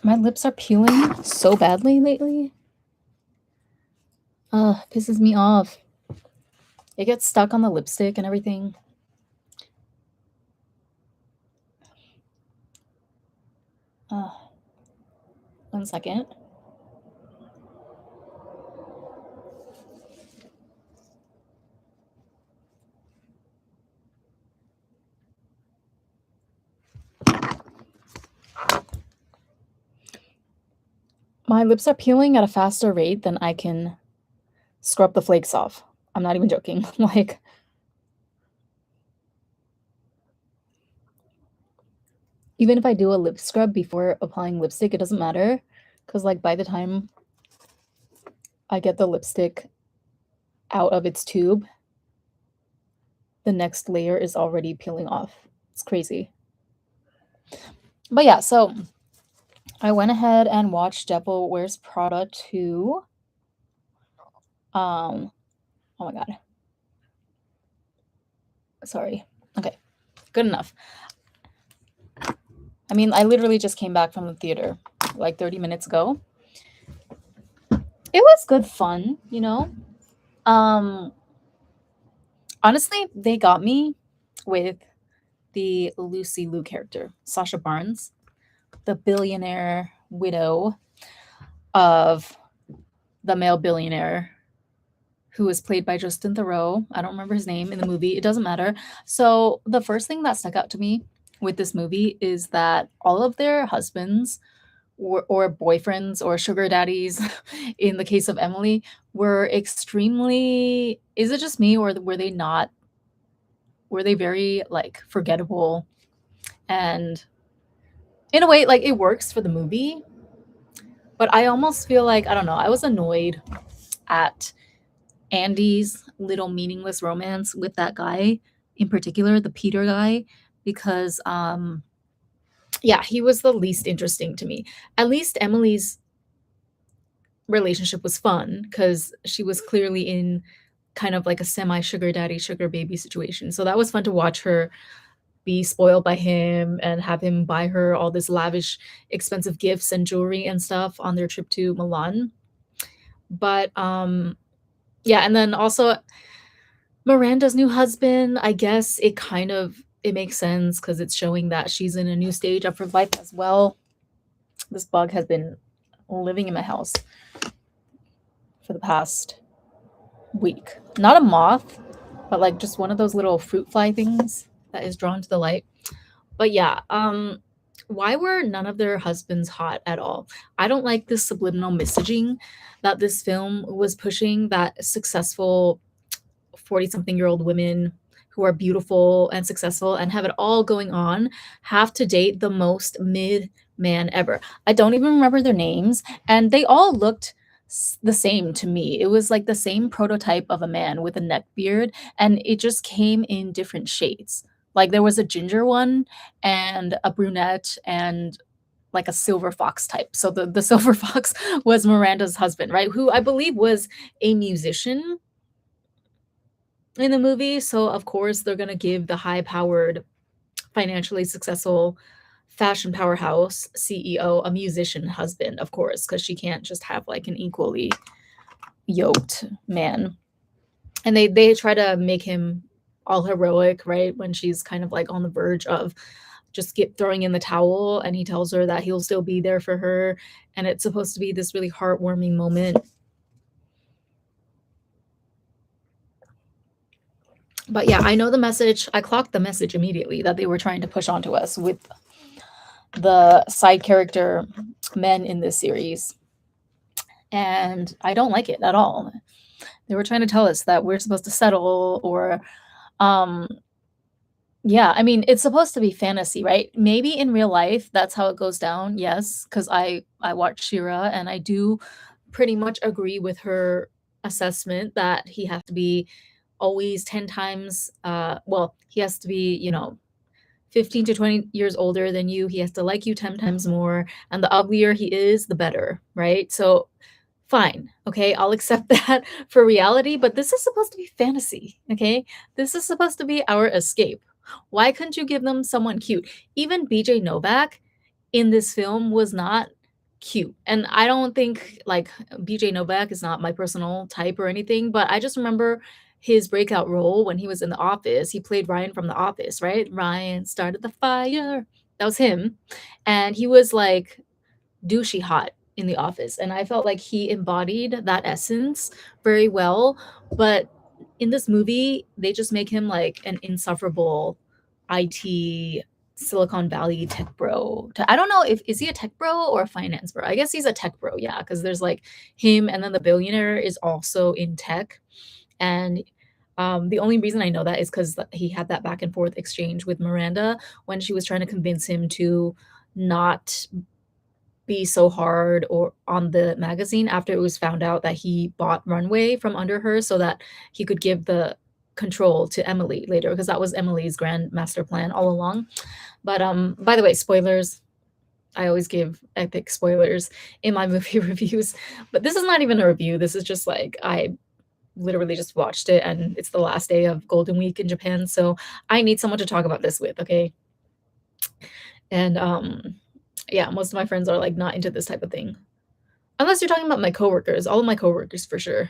My lips are peeling so badly lately. Pisses me off. It gets stuck on the lipstick and everything. Uh, 1 second. My lips are peeling at a faster rate than I can scrub the flakes off. I'm not even joking. Like, even if I do a lip scrub before applying lipstick, it doesn't matter. Because, like, by the time I get the lipstick out of its tube, the next layer is already peeling off. It's crazy. But yeah, so I went ahead and watched Devil Wears Prada 2. Oh my god. Sorry. Okay. Good enough. I mean, I literally just came back from the theater like 30 minutes ago. It was good fun, you know? Um Honestly, they got me with the Lucy Liu character, Sasha Barnes, the billionaire widow of the male billionaire who was played by Justin Theroux. I don't remember his name in the movie. It doesn't matter. So, the first thing that stuck out to me with this movie is that all of their husbands or boyfriends or sugar daddies, in the case of Emily, were extremely. Is it just me, or were they not? Were they very like forgettable? And in a way, like it works for the movie, but I almost feel like I don't know. I was annoyed at Andy's little meaningless romance with that guy in particular, the Peter guy, because yeah, he was the least interesting to me. At least Emily's relationship was fun because she was clearly in kind of like a semi sugar daddy, sugar baby situation. So that was fun to watch her be spoiled by him and have him buy her all this lavish, expensive gifts and jewelry and stuff on their trip to Milan. But yeah, and then also Miranda's new husband, I guess it makes sense because it's showing that she's in a new stage of her life as well. This bug has been living in my house for the past week. Not a moth, but like just one of those little fruit fly things that is drawn to the light. But yeah, why were none of their husbands hot at all? I don't like this subliminal messaging that this film was pushing, that successful 40 something year old women who are beautiful and successful and have it all going on have to date the most mid man ever. I don't even remember their names, and they all looked the same to me. It was like the same prototype of a man with a neck beard, and it just came in different shades. Like there was a ginger one and a brunette and like a silver fox type. So the silver fox was Miranda's husband, right? Who I believe was a musician in the movie. So of course they're gonna give the high-powered, financially successful fashion powerhouse CEO a musician husband, of course, because she can't just have like an equally yoked man. And they try to make him all heroic, right? When she's kind of like on the verge of just get throwing in the towel, and he tells her that he'll still be there for her, and it's supposed to be this really heartwarming moment. But yeah, I know the message. I clocked the message immediately that they were trying to push onto us with the side character men in this series. And I don't like it at all. They were trying to tell us that we're supposed to settle or um yeah, I mean, it's supposed to be fantasy, right? Maybe in real life that's how it goes down. Yes, cuz I watched Shira and I do pretty much agree with her assessment that he has to be always 10 times well, he has to be, 15 to 20 years older than you. He has to like you 10 times more. And the uglier he is, the better, right? So, fine. Okay. I'll accept that for reality, but this is supposed to be fantasy. Okay. This is supposed to be our escape. Why couldn't you give them someone cute? Even BJ Novak in this film was not cute. And I don't think like BJ Novak is not my personal type or anything, but I just remember his breakout role when he was in The Office. He played Ryan from The Office, right? Ryan started the fire. That was him. And he was like douchey hot in The Office. And I felt like he embodied that essence very well. But in this movie, they just make him like an insufferable IT Silicon Valley tech bro. I don't know if is he a tech bro or a finance bro. I guess he's a tech bro, yeah, because there's like him and then the billionaire is also in tech. And the only reason I know that is because he had that back and forth exchange with Miranda when she was trying to convince him to not be so hard or on the magazine after it was found out that he bought Runway from under her so that he could give the control to Emily later because that was Emily's grand master plan all along. But by the way, spoilers. I always give epic spoilers in my movie reviews, but this is not even a review. This is just like I literally just watched it and it's the last day of Golden Week in Japan, so I need someone to talk about this with, okay? And yeah, most of my friends are like not into this type of thing. Unless you're talking about my coworkers, all of my coworkers for sure.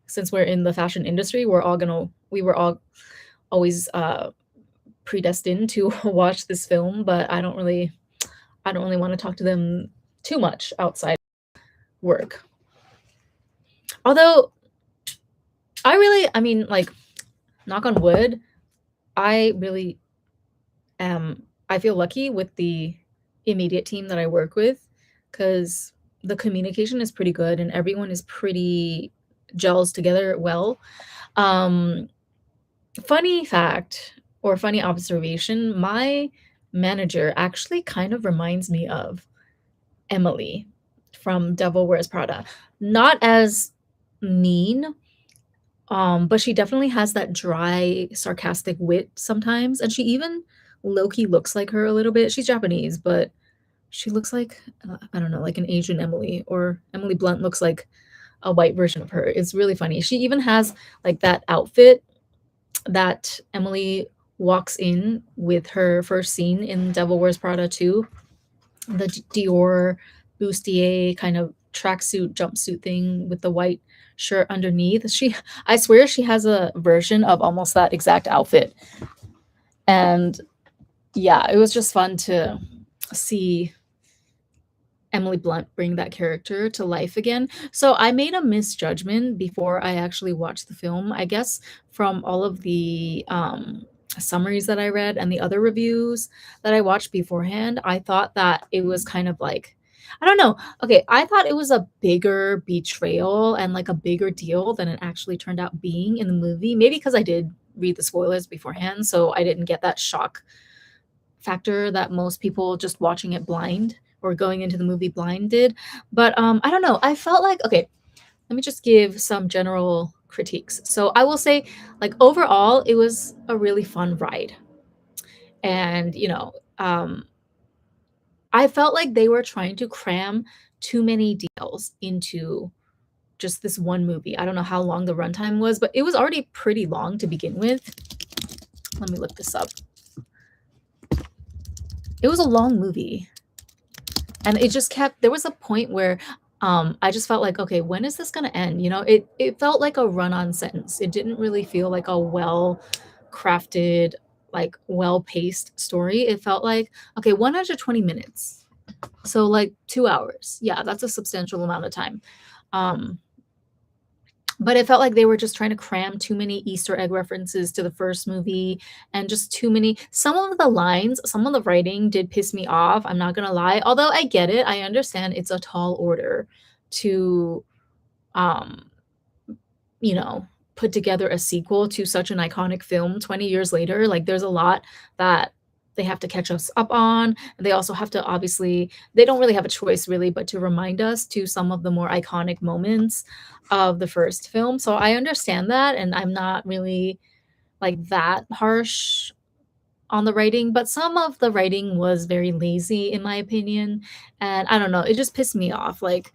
Since we're in the fashion industry, we were all always predestined to watch this film, but I don't really want to talk to them too much outside work. Although I mean, like, knock on wood, I really I feel lucky with the immediate team that I work with because the communication is pretty good and everyone is pretty gels together well. Um, Funny fact or funny observation, my manager actually kind of reminds me of Emily from Devil Wears Prada. Not as mean, but she definitely has that dry, sarcastic wit sometimes, and she even low-key looks like her a little bit. She's Japanese, but she looks like, I don't know, like an Asian Emily, or Emily Blunt looks like a white version of her. It's really funny. She even has, like, that outfit that Emily walks in with her first scene in Devil Wears Prada 2, the Dior bustier kind of tracksuit jumpsuit thing with the white shirt underneath. I swear she has a version of almost that exact outfit. And yeah, it was just fun to see Emily Blunt bring that character to life again. So I made a misjudgment before I actually watched the film. I guess from all of the summaries that I read and the other reviews that I watched beforehand, I thought that it was kind of like, I don't know. Okay, I thought it was a bigger betrayal and like a bigger deal than it actually turned out being in the movie. Maybe because I did read the spoilers beforehand, so I didn't get that shock factor that most people just watching it blind or going into the movie blind did. But I don't know. I felt like, okay, let me just give some general critiques. So I will say, like, overall, it was a really fun ride. And, I felt like they were trying to cram too many details into just this one movie. I don't know how long the runtime was, but it was already pretty long to begin with. Let me look this up. It was a long movie. And it just kept there was a point where I just felt like, okay, when is this gonna end? It felt like a run-on sentence. It didn't really feel like a well crafted, like well paced story. It felt like, okay, 120 minutes. So like 2 hours. Yeah, that's a substantial amount of time. Um, but it felt like they were just trying to cram too many Easter egg references to the first movie and just too many. Some of the lines, some of the writing did piss me off. I'm not going to lie. Although I get it, I understand it's a tall order to, um, you know, put together a sequel to such an iconic film 20 years later. Like, there's a lot that they have to catch us up on. They also have to, obviously, they don't really have a choice really, but to remind us to some of the more iconic moments of the first film. So I understand that, and I'm not really like that harsh on the writing, but some of the writing was very lazy in my opinion. And I don't know, it just pissed me off. Like,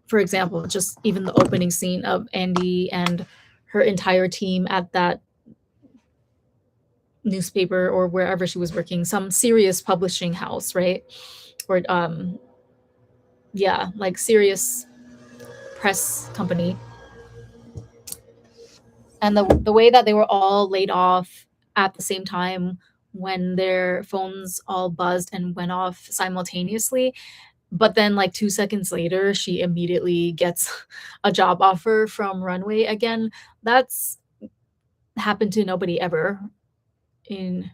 for example, just even the opening scene of Andy and her entire team at that newspaper or wherever she was working, some serious publishing house, right? Or yeah, like serious press company. And the way that they were all laid off at the same time when their phones all buzzed and went off simultaneously, but then like 2 seconds later she immediately gets a job offer from Runway again. That's happened to nobody ever in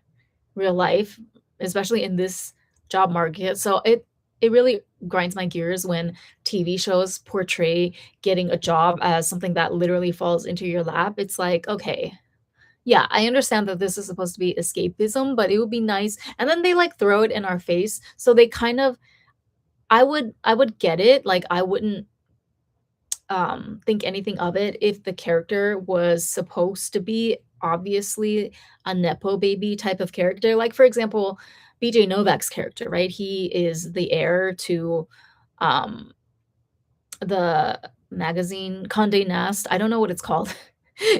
real life, especially in this job market. So it really grinds my gears when TV shows portray getting a job as something that literally falls into your lap. It's like, okay, yeah, I understand that this is supposed to be escapism, but it would be nice. And then they like throw it in our face. So they kind of I would get it. Like I wouldn't think anything of it if the character was supposed to be obviously a nepo baby type of character. Like for example, BJ Novak's character, right? He is the heir to um the magazine Condé Nast. I don't know what it's called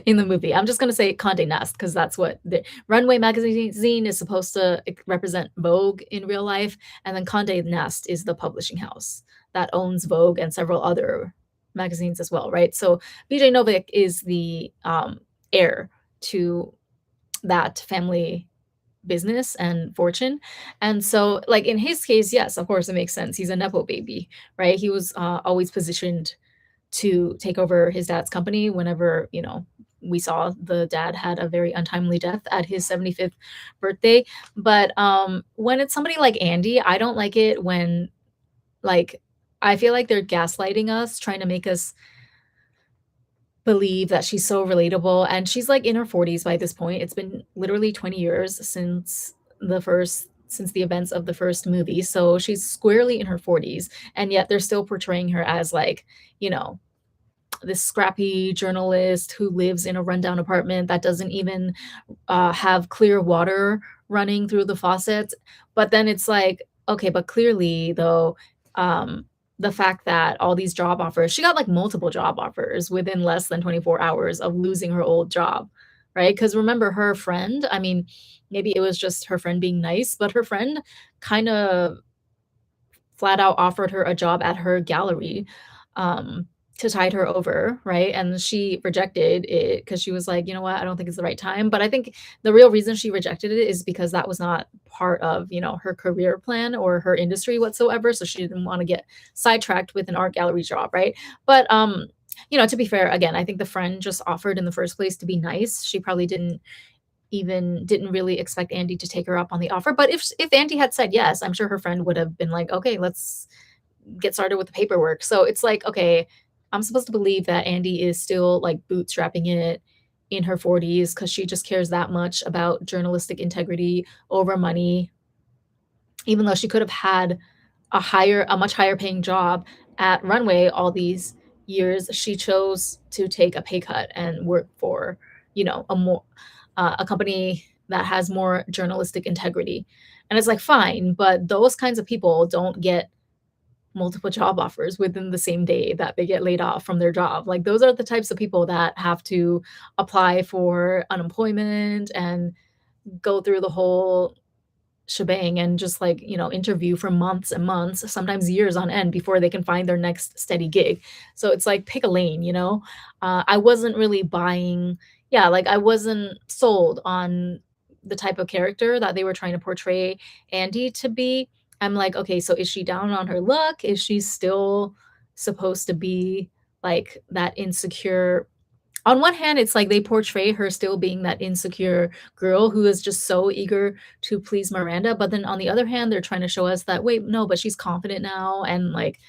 in the movie. I'm just gonna say Condé Nast because that's what the Runway magazine is supposed to represent Vogue in real life, and then Condé Nast is the publishing house that owns Vogue and several other magazines as well, right? So BJ Novak is the heir to that family business and fortune. And so, like in his case, yes, of course, it makes sense. He's a nepo baby, right? He was always positioned to take over his dad's company whenever, we saw the dad had a very untimely death at his 75th birthday. But when it's somebody like Andy, I don't like it when, like, I feel like they're gaslighting us, trying to make us believe that she's so relatable. And she's like in her 40s by this point. It's been literally 20 years since the events of the first movie. So she's squarely in her 40s. And yet they're still portraying her as like, you know, this scrappy journalist who lives in a rundown apartment that doesn't even have clear water running through the faucets. But then it's like, okay, but clearly though, the fact that all these job offers, she got like multiple job offers within less than 24 hours of losing her old job, right? Because remember her friend, I mean, maybe it was just her friend being nice, but her friend kind of flat out offered her a job at her gallery, to tide her over, right? And she rejected it because she was like, "You know what? I don't think it's the right time." But I think the real reason she rejected it is because that was not part of, her career plan or her industry whatsoever, so she didn't wanna get sidetracked with an art gallery job, right? But, to be fair, again, I think the friend just offered in the first place to be nice. She probably didn't really expect Andy to take her up on the offer, but if Andy had said yes, I'm sure her friend would have been like, "Okay, let's get started with the paperwork." So it's like, okay, I'm supposed to believe that Andy is still like bootstrapping it in her 40s because she just cares that much about journalistic integrity over money, even though she could have had a much higher paying job at Runway all these years. She chose to take a pay cut and work for, a company that has more journalistic integrity. And it's like, fine, but those kinds of people don't get multiple job offers within the same day that they get laid off from their job. Like those are the types of people that have to apply for unemployment and go through the whole shebang and just like, interview for months and months, sometimes years on end before they can find their next steady gig. So it's like pick a lane. I wasn't really buying, yeah, like I wasn't sold on the type of character that they were trying to portray Andy to be. I'm like, okay, so is she down on her luck? Is she still supposed to be like that insecure? On one hand, it's like they portray her still being that insecure girl who is just so eager to please Miranda, but then on the other hand, they're trying to show us that, wait, no, but she's confident now and like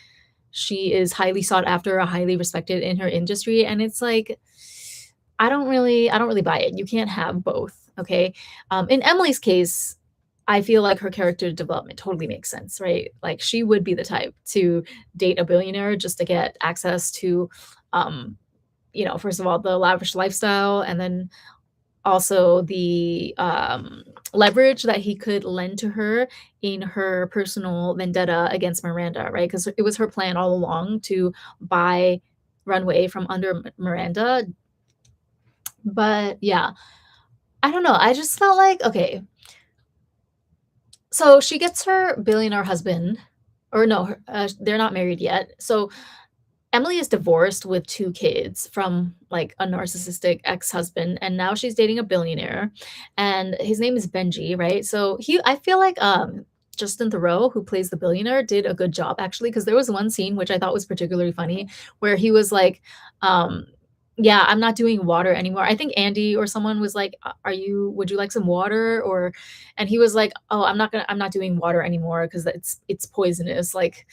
she is highly sought after, highly respected in her industry, and it's like I don't really buy it. You can't have both, okay? In Emily's case, I feel like her character development totally makes sense, right? Like she would be the type to date a billionaire just to get access to um first of all, the lavish lifestyle, and then also the leverage that he could lend to her in her personal vendetta against Miranda, right? Because it was her plan all along to buy Runway from under Miranda. But yeah, I don't know. I just felt like, okay, so she gets her billionaire husband, or no, they're not married yet. So Emily is divorced with 2 kids from, like, a narcissistic ex-husband, and now she's dating a billionaire, and his name is Benji, right? So I feel like, Justin Theroux, who plays the billionaire, did a good job actually, because there was one scene which I thought was particularly funny, where he was like, um, "Yeah, I'm not doing water anymore." I think Andy or someone was like, Are you would you like some water?" Or and he was like, "Oh, I'm not doing water anymore because it's poisonous." Like,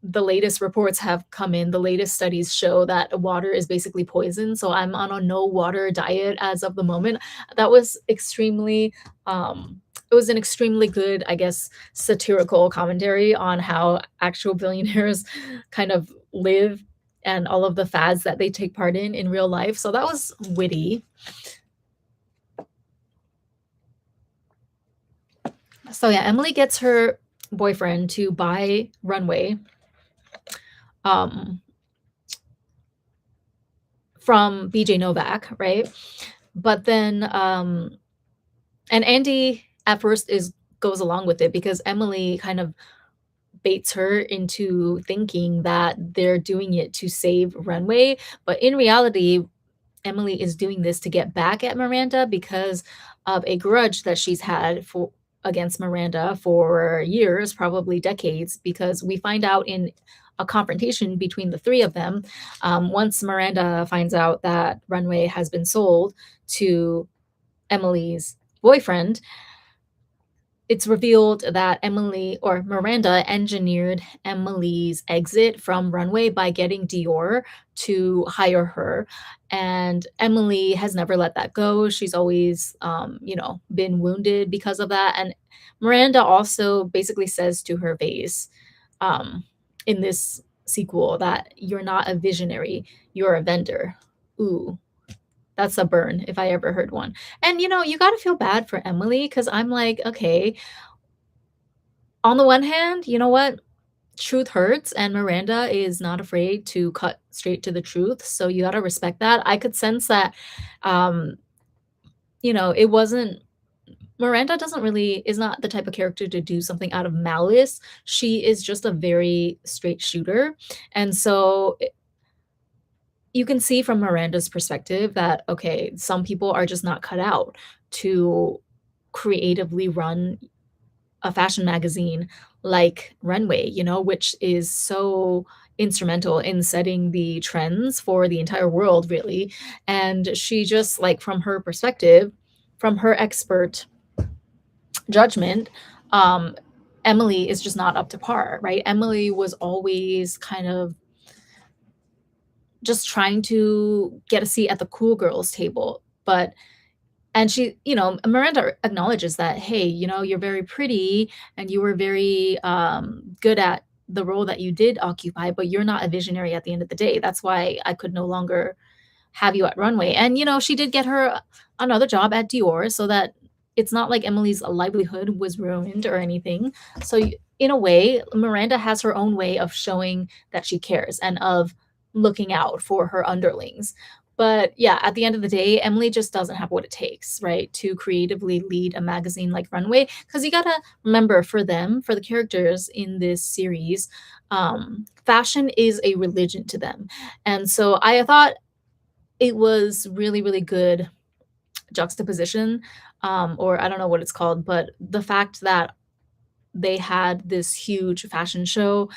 the latest reports have come in, the latest studies show that water is basically poison, so I'm on a no water diet as of the moment. That was extremely, it was an extremely good, I guess, satirical commentary on how actual billionaires kind of live and all of the fads that they take part in real life, so that was witty. So yeah, Emily gets her boyfriend to buy Runway, um, from BJ Novak, right? But then, and Andy at first is goes along with it because Emily kind of baits her into thinking that they're doing it to save Runway, but in reality, Emily is doing this to get back at Miranda because of a grudge that she's had for against Miranda for years, probably decades, because we find out in a confrontation between the three of them, once Miranda finds out that Runway has been sold to Emily's boyfriend, it's revealed that Emily or Miranda engineered Emily's exit from Runway by getting Dior to hire her. And Emily has never let that go. She's always, been wounded because of that. And Miranda also basically says to her face, um, in this sequel, that you're not a visionary, you're a vendor. Ooh, that's a burn if I ever heard one. And you got to feel bad for Emily because I'm like, okay, on the one hand, you know what? Truth hurts, and Miranda is not afraid to cut straight to the truth, so you gotta respect that. I could sense that, um, it wasn't Miranda doesn't really is not the type of character to do something out of malice. She is just a very straight shooter, and so you can see from Miranda's perspective that, okay, some people are just not cut out to creatively run a fashion magazine like Runway, which is so instrumental in setting the trends for the entire world, really. And she just, like, from her perspective, from her expert judgment, um, Emily is just not up to par, right? Emily was always kind of just trying to get a seat at the cool girls table, but and Miranda acknowledges that, "Hey, you're very pretty and you were very, good at the role that you did occupy, but you're not a visionary at the end of the day. That's why I could no longer have you at Runway." And, she did get her another job at Dior so that it's not like Emily's livelihood was ruined or anything. So, in a way, Miranda has her own way of showing that she cares and of looking out for her underlings. But yeah, at the end of the day, Emily just doesn't have what it takes, right, to creatively lead a magazine like Runway. Because you gotta remember, for them, for the characters in this series, fashion is a religion to them. And so I thought it was really, really good juxtaposition, or I don't know what it's called, but the fact that they had this huge fashion show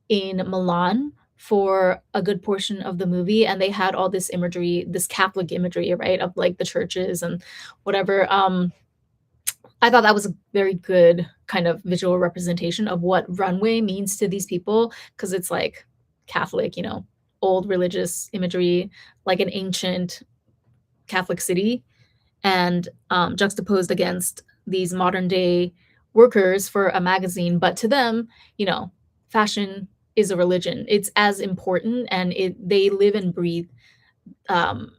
in Milan for a good portion of the movie, and they had all this imagery, this Catholic imagery, right, of, like, the churches and whatever. I thought that was a very good kind of visual representation of what Runway means to these people, because it's, like, Catholic, old religious imagery, like an ancient Catholic city, and, juxtaposed against these modern day workers for a magazine. But to them, fashion is a religion. It's as important, and they live and breathe, um,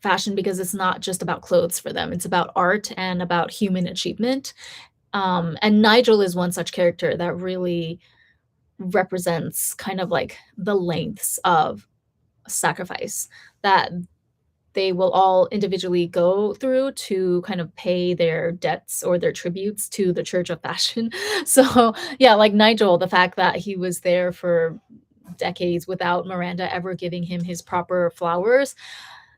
fashion, because it's not just about clothes for them. It's about art and about human achievement. And Nigel is one such character that really represents kind of like the lengths of sacrifice that they will all individually go through to kind of pay their debts or their tributes to the Church of Fashion. So, yeah, like Nigel, the fact that he was there for decades without Miranda ever giving him his proper flowers.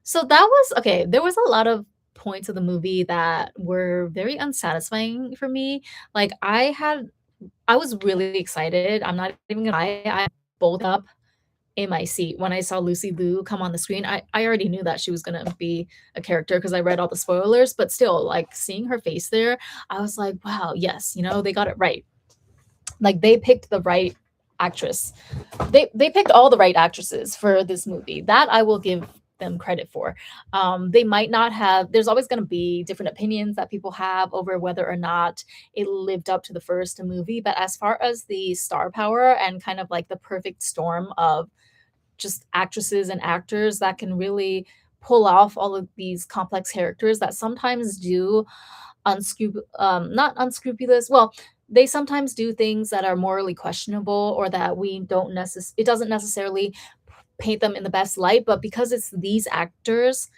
So that was okay, there was a lot of points of the movie that were very unsatisfying for me. Like, I was really excited, I'm not even gonna lie, I bolted up in my seat when I saw Lucy Liu come on the screen. I already knew that she was gonna be a character because I read all the spoilers, but still, like, seeing her face there, I was like, "Wow, yes, they got it right." Like, they picked the right actress. They picked all the right actresses for this movie. That I will give them credit for. They might not have. There's always going to be different opinions that people have over whether or not it lived up to the first movie. But as far as the star power and kind of like the perfect storm of just actresses and actors that can really pull off all of these complex characters that sometimes do not unscrupulous. Well, they sometimes do things that are morally questionable or that we don't it doesn't necessarily paint them in the best light, but because it's these actors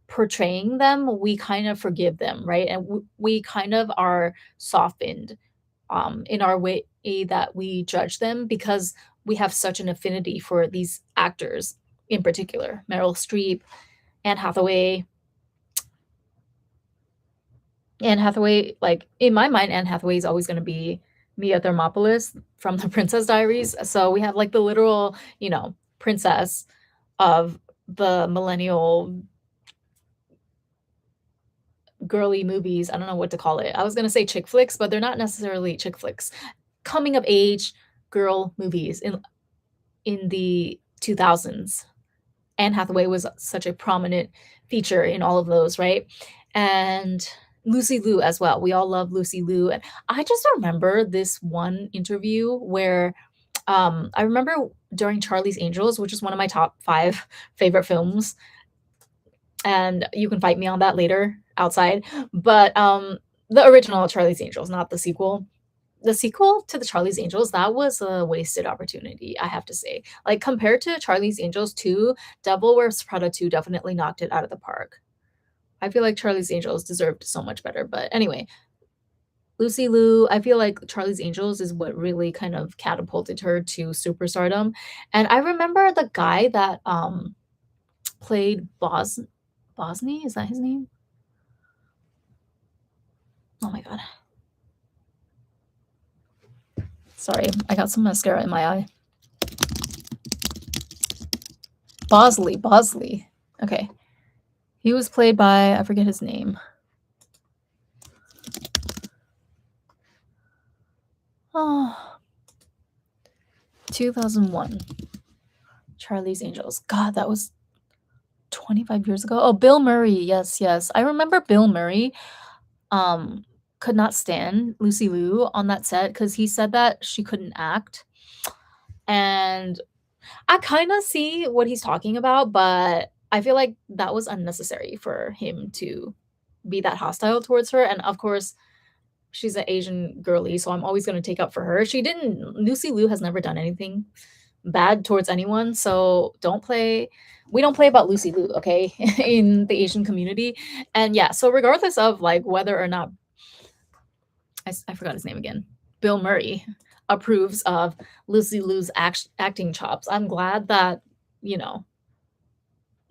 portraying them, we kind of forgive them, right? And we kind of are softened in our way that we judge them because we have such an affinity for these actors in particular. Meryl Streep, Anne Hathaway, Anne Hathaway, like, in my mind, Anne Hathaway is always gonna be Mia Thermopolis from The Princess Diaries, so we have, like, the literal, princess of the millennial girly movies, I don't know what to call it. I was gonna say chick flicks, but they're not necessarily chick flicks. Coming of age girl movies in the 2000s. Anne Hathaway was such a prominent feature in all of those, right? And Lucy Liu as well. We all love Lucy Liu. And I just remember this one interview where I remember during Charlie's Angels, which is one of my top five favorite films, and you can fight me on that later outside. But the original Charlie's Angels, not the sequel. The sequel to the Charlie's Angels, that was a wasted opportunity, I have to say. Like, compared to Charlie's Angels 2, Devil Wears Prada 2 definitely knocked it out of the park. I feel like Charlie's Angels deserved so much better, but anyway, Lucy Liu, I feel like Charlie's Angels is what really kind of catapulted her to superstardom, and I remember the guy that, played Bosny, is that his name? Oh my god. Sorry, I got some mascara in my eye. Bosley. Okay. He was played by I forget his name. Oh, 2001. Charlie's Angels. God, that was 25 years ago. Oh, Bill Murray. Yes, yes. I remember Bill Murray um could not stand Lucy Liu on that set because he said that she couldn't act. And I kind of see what he's talking about, but I feel like that was unnecessary for him to be that hostile towards her. And of course, she's an Asian girly, so I'm always gonna take up for her. She didn't Lucy Liu has never done anything bad towards anyone, so we don't play about Lucy Liu, okay, in the Asian community. And yeah, so regardless of like whether or not I forgot his name again, Bill Murray approves of Lucy Liu's acting chops. I'm glad that you know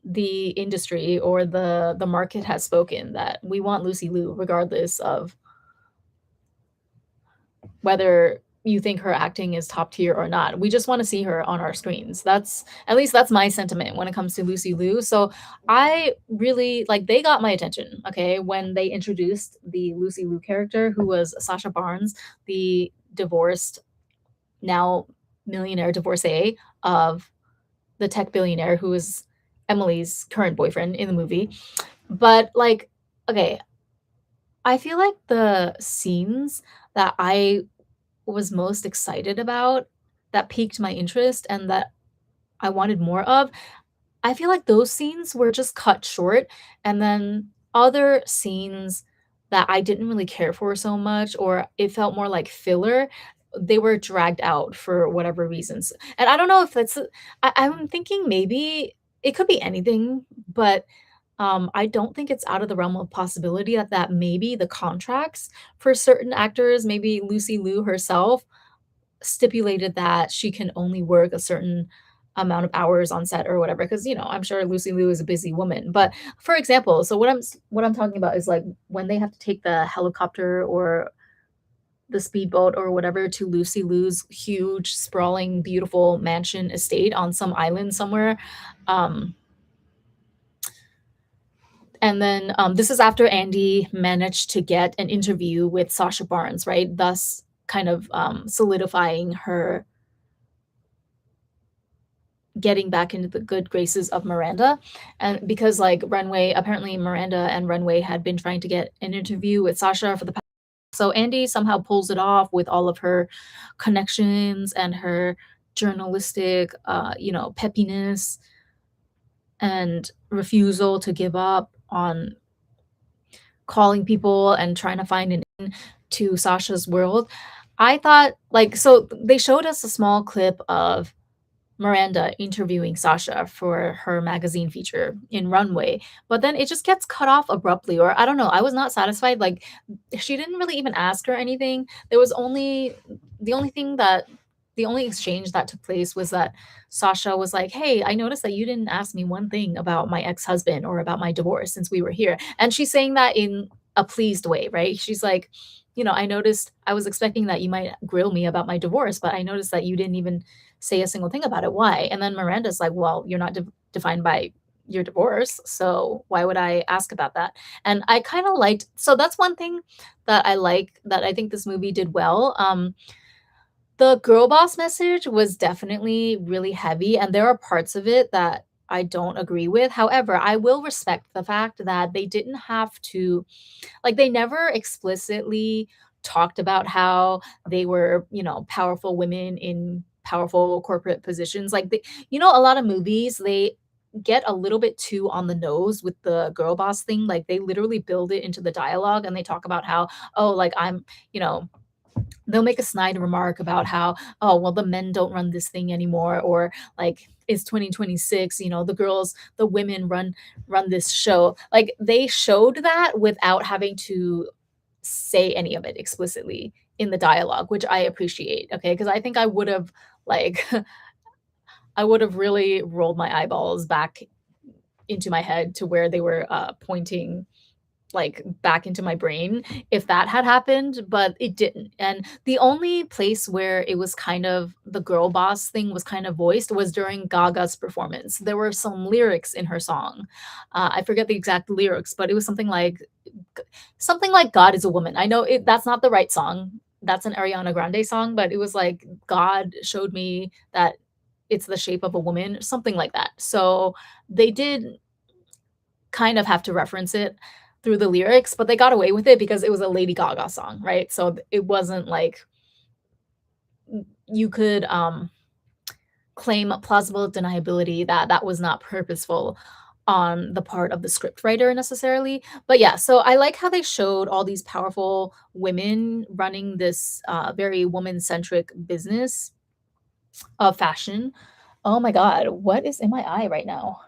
the industry or the market has spoken that we want Lucy Liu regardless of whether you think her acting is top tier or not. We just want to see her on our screens. That's at least that's my sentiment when it comes to Lucy Liu. So I really like they got my attention, okay, when they introduced the Lucy Liu character who was Sasha Barnes, the divorced now millionaire divorcee of the tech billionaire who is Emily's current boyfriend in the movie. But like okay, I feel like the scenes that I was most excited about, that piqued my interest and that I wanted more of, I feel like those scenes were just cut short, and then other scenes that I didn't really care for so much or it felt more like filler, they were dragged out for whatever reasons. And I don't know if I'm thinking maybe it could be anything, but I don't think it's out of the realm of possibility that maybe the contracts for certain actors, maybe Lucy Liu herself, stipulated that she can only work a certain amount of hours on set or whatever. Because I'm sure Lucy Liu is a busy woman. But for example, so what I'm talking about is, like, when they have to take the helicopter or the speedboat or whatever to Lucy Liu's huge, sprawling, beautiful mansion estate on some island somewhere. Um, and then this is after Andy managed to get an interview with Sasha Barnes, right? Thus, kind of solidifying her getting back into the good graces of Miranda. And because, like, Runway, apparently Miranda and Runway had been trying to get an interview with Sasha for the past. So Andy somehow pulls it off with all of her connections and her journalistic, peppiness and refusal to give up on calling people and trying to find an in to Sasha's world. I thought, like, so they showed us a small clip of Miranda interviewing Sasha for her magazine feature in Runway, but then it just gets cut off abruptly, or I don't know, I was not satisfied. Like, she didn't really even ask her anything. There was only the only thing that the only exchange that took place was that Sasha was like, "Hey, I noticed that you didn't ask me one thing about my ex-husband or about my divorce since we were here." And she's saying that in a pleased way, right? She's like, "I noticed I was expecting that you might grill me about my divorce, but I noticed that you didn't even say a single thing about it. Why?" And then Miranda's like, "Well, you're not defined by your divorce, so why would I ask about that?" And I kind of liked, so that's one thing that I like, that I think this movie did well. The girl boss message was definitely really heavy, and there are parts of it that I don't agree with. However, I will respect the fact that they didn't have to, like, they never explicitly talked about how they were, powerful women in powerful corporate positions. Like, a lot of movies, they get a little bit too on the nose with the girl boss thing. Like, they literally build it into the dialogue and they talk about how, oh, like, you know, they'll make a snide remark about how, oh, well, the men don't run this thing anymore, or like, it's 2026, the women run this show. Like, they showed that without having to say any of it explicitly in the dialogue, which I appreciate. Okay, because I think I would have, like, I would have really rolled my eyeballs back into my head to where they were pointing, like, back into my brain, if that had happened, but it didn't. And the only place where it was kind of, the girl boss thing was kind of voiced, was during Gaga's performance. There were some lyrics in her song. I forget the exact lyrics, but it was something like God is a woman. I know that's not the right song. That's an Ariana Grande song, but it was like, God showed me that it's the shape of a woman, something like that. So they did kind of have to reference it through the lyrics, but they got away with it because it was a Lady Gaga song, right? So it wasn't like you could claim plausible deniability that that was not purposeful on the part of the script writer necessarily. But yeah, so I like how they showed all these powerful women running this very woman centric business of fashion. Oh my God, what is in my eye right now?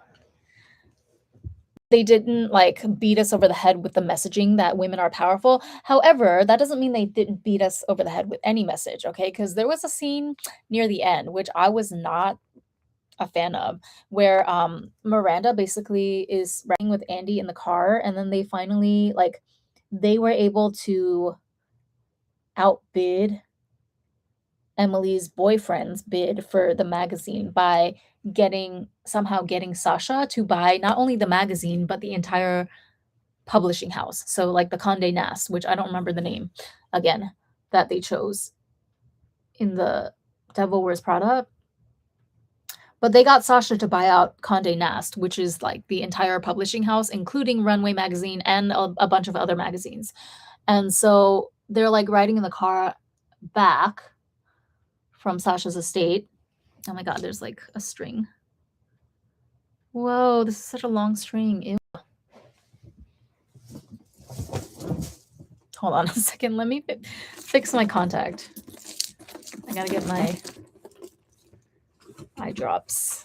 They didn't, like, beat us over the head with the messaging that women are powerful. However, that doesn't mean they didn't beat us over the head with any message, okay? Because there was a scene near the end, which I was not a fan of, where Miranda basically is riding with Andy in the car, and then they finally, like, they were able to outbid Emily's boyfriend's bid for the magazine by getting Sasha to buy not only the magazine but the entire publishing house. So, like, the Condé Nast, which I don't remember the name again, that they chose in the Devil Wears Prada, but they got Sasha to buy out Condé Nast, which is like the entire publishing house, including Runway magazine and a bunch of other magazines. And so they're, like, riding in the car back from Sasha's estate. Oh my God, there's like a string. Whoa, this is such a long string. Ew. Hold on a second. Let me fix my contact. I gotta get my eye drops.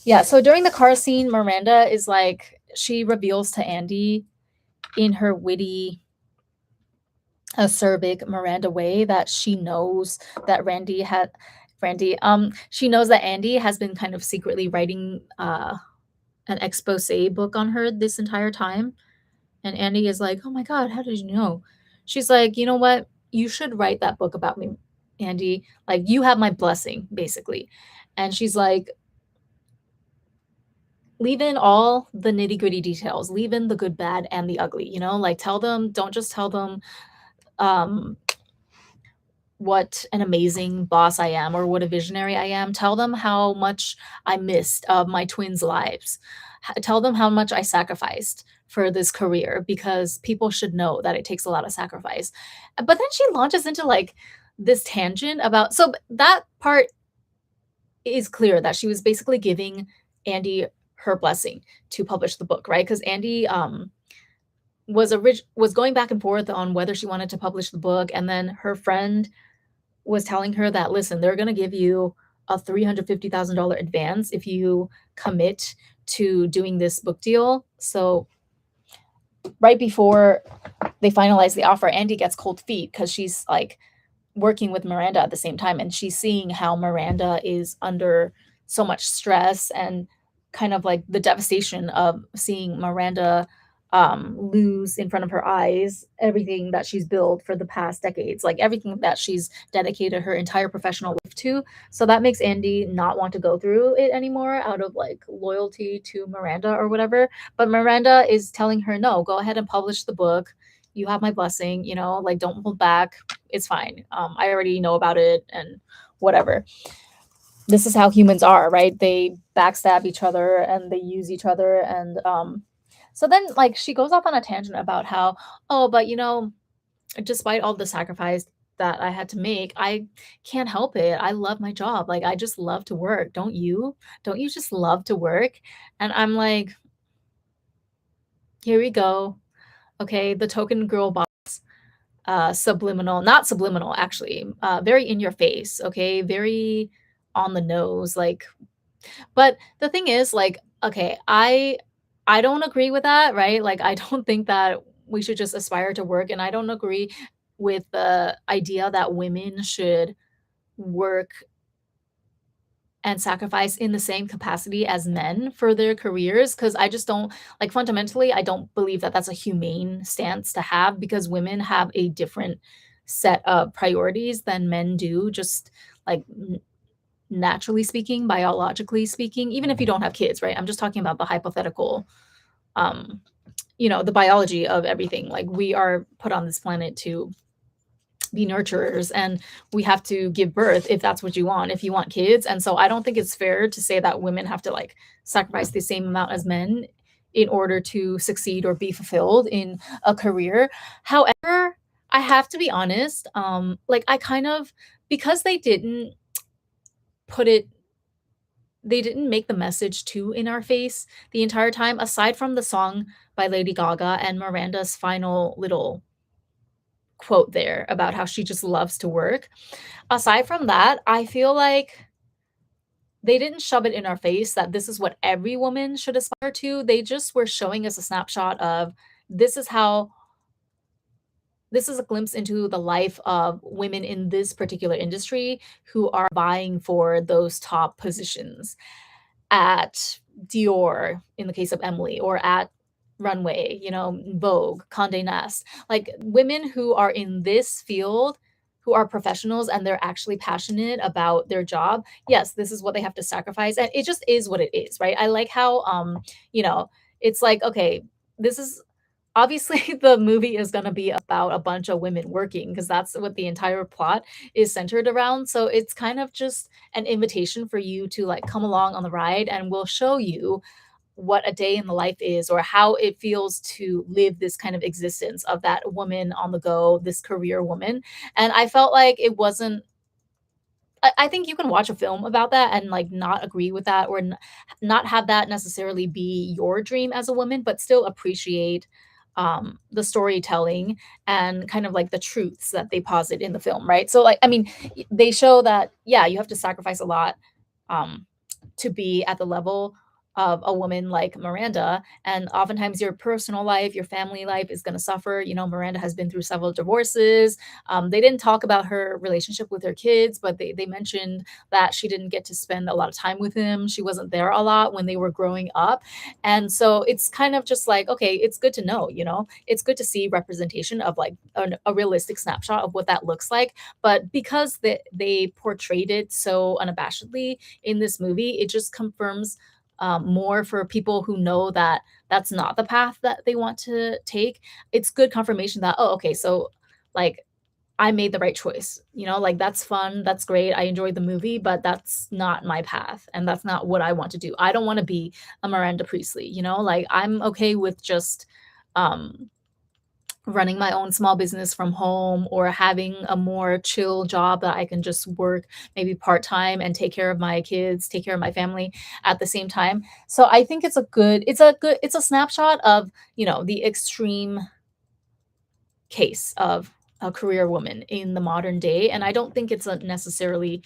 Yeah, so during the car scene, Miranda is like she reveals to Andy in her witty, acerbic Miranda way that she knows that she knows that Andy has been kind of secretly writing an expose book on her this entire time. And Andy is like, "Oh my god, how did you know?" She's like, "You know what? You should write that book about me, Andy. Like, you have my blessing, basically." And she's like, "Leave in all the nitty-gritty details. Leave in the good, bad, and the ugly, you know? Like, tell them don't just tell them, um, what an amazing boss I am or what a visionary I am. Tell them how much I missed of my twins' lives. Tell them how much I sacrificed for this career because people should know that it takes a lot of sacrifice." But then she launches into like this tangent about that part is clear that she was basically giving Andy her blessing to publish the book, right? Because Andy was going back and forth on whether she wanted to publish the book, and then her friend was telling her that, "Listen, they're gonna give you a $350,000 advance if you commit to doing this book deal." So right before they finalize the offer, Andy gets cold feet because she's like working with Miranda at the same time, and she's seeing how Miranda is under so much stress and kind of like the devastation of seeing Miranda lose in front of her eyes everything that she's built for the past decades, like everything that she's dedicated her entire professional life to. So that makes Andy not want to go through it anymore out of like loyalty to Miranda or whatever. But Miranda is telling her, no, go ahead and publish the book. You have my blessing, you know, like don't hold back. It's fine. I already know about it and whatever. This is how humans are, right? They backstab each other and they use each other. And so then, like, she goes off on a tangent about how, oh, but you know, despite all the sacrifice that I had to make, I can't help it. I love my job. Like, I just love to work. Don't you? Don't you just love to work? And I'm like, here we go. Okay, the token girl boss, subliminal, not subliminal, actually, very in your face. Okay, very on the nose. Like, but the thing is, like, okay, I don't agree with that, right? Like, I don't think that we should just aspire to work, and I don't agree with the idea that women should work and sacrifice in the same capacity as men for their careers, because I just don't like, fundamentally, I don't believe that that's a humane stance to have because women have a different set of priorities than men do, just like naturally speaking, biologically speaking, even if you don't have kids, right? I'm just talking about the hypothetical, um, the biology of everything. Like, we are put on this planet to be nurturers, and we have to give birth if that's what you want, if you want kids. And so I don't think it's fair to say that women have to like sacrifice the same amount as men in order to succeed or be fulfilled in a career. However, I have to be honest, like I kind of, because put it they didn't make the message too in our face the entire time, aside from the song by Lady Gaga and Miranda's final little quote there about how she just loves to work. Aside from that, I feel like they didn't shove it in our face that this is what every woman should aspire to. They just were showing us a snapshot of this is how this is a glimpse into the life of women in this particular industry who are vying for those top positions at Dior in the case of Emily, or at Runway, Vogue, Condé Nast. Like, women who are in this field, who are professionals and they're actually passionate about their job. Yes, this is what they have to sacrifice, and it just is what it is, right? I like how you know, it's like, okay, this is obviously the movie is going to be about a bunch of women working because that's what the entire plot is centered around. So it's kind of just an invitation for you to like come along on the ride, and we'll show you what a day in the life is, or how it feels to live this kind of existence of that woman on the go, this career woman. And I felt like it wasn't I think you can watch a film about that and, like, not agree with that, or not have that necessarily be your dream as a woman, but still appreciate, the storytelling and kind of, like, the truths that they posit in the film, right? So, like, I mean, they show that, yeah, you have to sacrifice a lot, um, to be at the level of a woman like Miranda. And oftentimes, your personal life, your family life is going to suffer. You know, Miranda has been through several divorces. They didn't talk about her relationship with her kids, but they mentioned that she didn't get to spend a lot of time with him. She wasn't there a lot when they were growing up. And so it's kind of just like, okay, it's good to know, you know, it's good to see representation of like a realistic snapshot of what that looks like. But because they portrayed it so unabashedly in this movie, it just confirms more for people who know that that's not the path that they want to take. It's good confirmation that, oh, okay, so like I made the right choice. You know, like that's fun, that's great. I enjoyed the movie, but that's not my path. And that's not what I want to do. I don't want to be a Miranda Priestley, you know, like I'm okay with just um running my own small business from home or having a more chill job that I can just work maybe part-time and take care of my kids, take care of my family at the same time. So I think it's a snapshot of, you know, the extreme case of a career woman in the modern day, and I don't think it's necessarily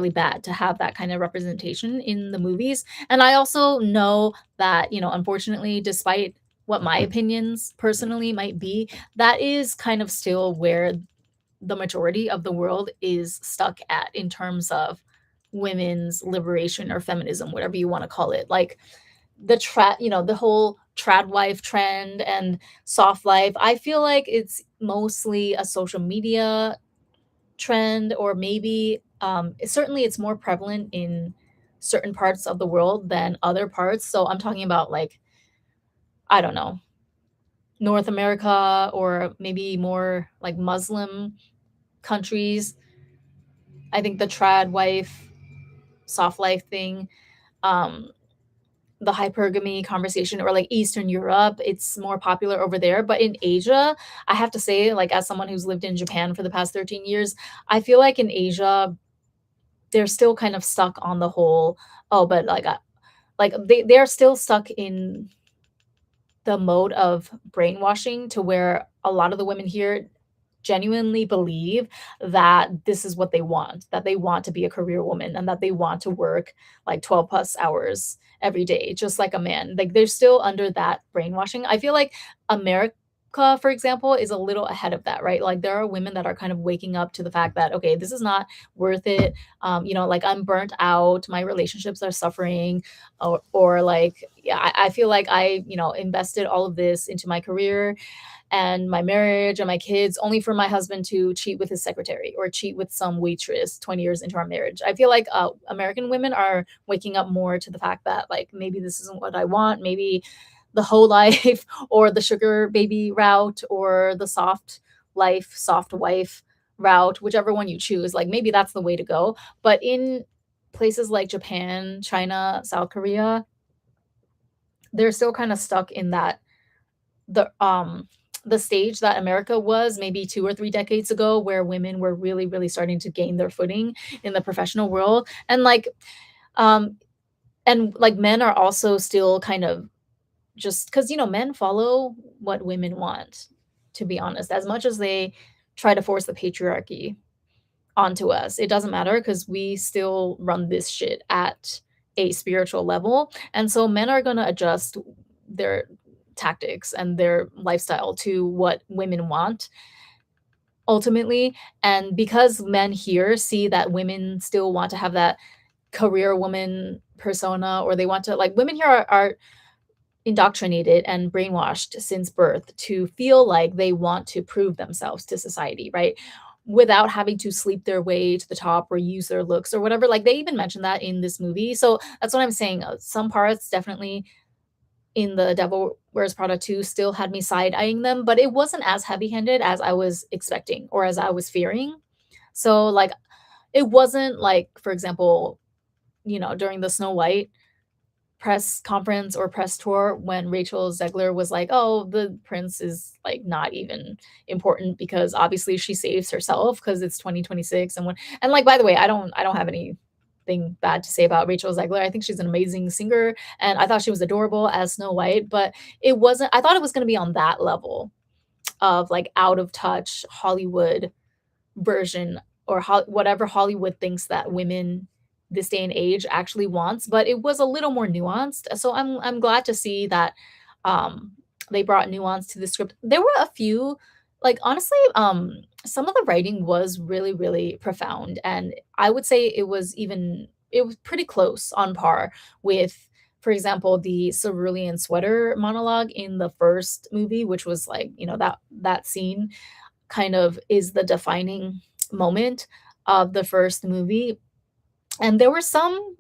bad to have that kind of representation in the movies. And I also know that, you know, unfortunately, despite what my opinions personally might be, that is kind of still where the majority of the world is stuck at in terms of women's liberation or feminism, whatever you want to call it. Like you know, the whole trad wife trend and soft life, I feel like it's mostly a social media trend, or maybe certainly it's more prevalent in certain parts of the world than other parts. So I'm talking about like, I don't know, North America or maybe more like Muslim countries. I think the trad wife soft life thing, um the hypergamy conversation, or like Eastern Europe, it's more popular over there. But in Asia, I have to say, like as someone who's lived in Japan for the past 13 years, I feel like in Asia, they're still kind of stuck on the whole, oh, but like they're still stuck in the mode of brainwashing to where a lot of the women here genuinely believe that this is what they want, that they want to be a career woman and that they want to work like 12 plus hours every day, just like a man. Like they're still under that brainwashing. I feel like America, for example, is a little ahead of that, right? Like there are women that are kind of waking up to the fact that, okay, this is not worth it. You know, like I'm burnt out, my relationships are suffering, or like, yeah, I feel like I, you know, invested all of this into my career and my marriage and my kids only for my husband to cheat with his secretary or cheat with some waitress 20 years into our marriage. I feel like American women are waking up more to the fact that like maybe this isn't what I want. Maybe the whole life or the sugar baby route or the soft life, soft wife route, whichever one you choose, like maybe that's the way to go. But in places like Japan, China, South Korea, they're still kind of stuck in that the stage that America was maybe 2 or 3 decades ago, where women were really, really starting to gain their footing in the professional world. Um, and like men are also still kind of just because, you know, men follow what women want, to be honest, as much as they try to force the patriarchy onto us. It doesn't matter because we still run this shit at a spiritual level. And so men are going to adjust their tactics and their lifestyle to what women want ultimately. And because men here see that women still want to have that career woman persona, or they want to, like, women here are indoctrinated and brainwashed since birth to feel like they want to prove themselves to society, right? Without having to sleep their way to the top or use their looks or whatever. Like they even mentioned that in this movie. So that's what I'm saying. Some parts definitely in The Devil Wears Prada 2 still had me side eyeing them, but it wasn't as heavy handed as I was expecting or as I was fearing. So, like, it wasn't like, for example, you know, during the Snow White press conference or press tour when Rachel Zegler was like, "Oh, the prince is like not even important because obviously she saves herself because it's 2026." And like, by the way, I don't have anything bad to say about Rachel Zegler. I think she's an amazing singer and I thought she was adorable as Snow White, but it wasn't, I thought it was going to be on that level of like out of touch Hollywood version, or whatever Hollywood thinks that women this day and age actually wants, but it was a little more nuanced. So I'm glad to see that they brought nuance to the script. There were a few, like honestly, some of the writing was really, really profound. And I would say it was pretty close on par with, for example, the cerulean sweater monologue in the first movie, which was like, that scene kind of is the defining moment of the first movie. And there were some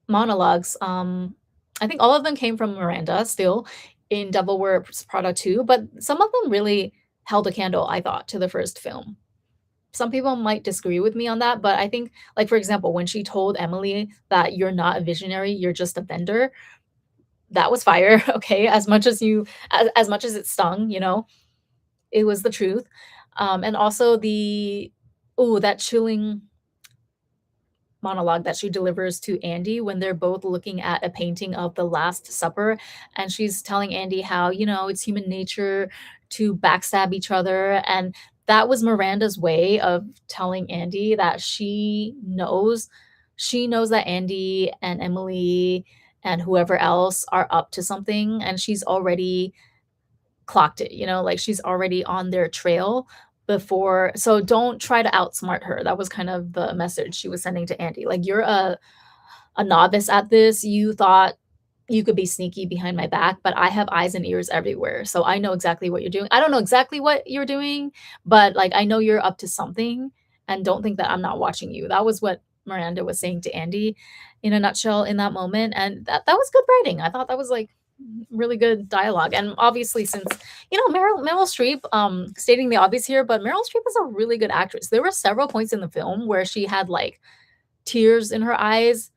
monologues, I think all of them came from Miranda still in Devil Wears Prada 2, but some of them really held a candle, I thought, to the first film. Some people might disagree with me on that, but I think, like, for example, when she told Emily that you're not a visionary, you're just a vendor, that was fire, okay? As much as it stung, it was the truth. And also that chilling monologue that she delivers to Andy when they're both looking at a painting of the Last Supper, and she's telling Andy how, it's human nature to backstab each other, and that was Miranda's way of telling Andy that she knows that Andy and Emily and whoever else are up to something, and she's already clocked it, like she's already on their trail before, so don't try to outsmart her. That was kind of the message she was sending to Andy. Like, you're a novice at this. You thought you could be sneaky behind my back, but I have eyes and ears everywhere. So I know exactly what you're doing. I don't know exactly what you're doing, but like I know you're up to something, and don't think that I'm not watching you. That was what Miranda was saying to Andy in a nutshell in that moment. And that was good writing. I thought that was like really good dialogue. And obviously, since Meryl Streep, stating the obvious here, but Meryl Streep is a really good actress. There were several points in the film where she had like tears in her eyes,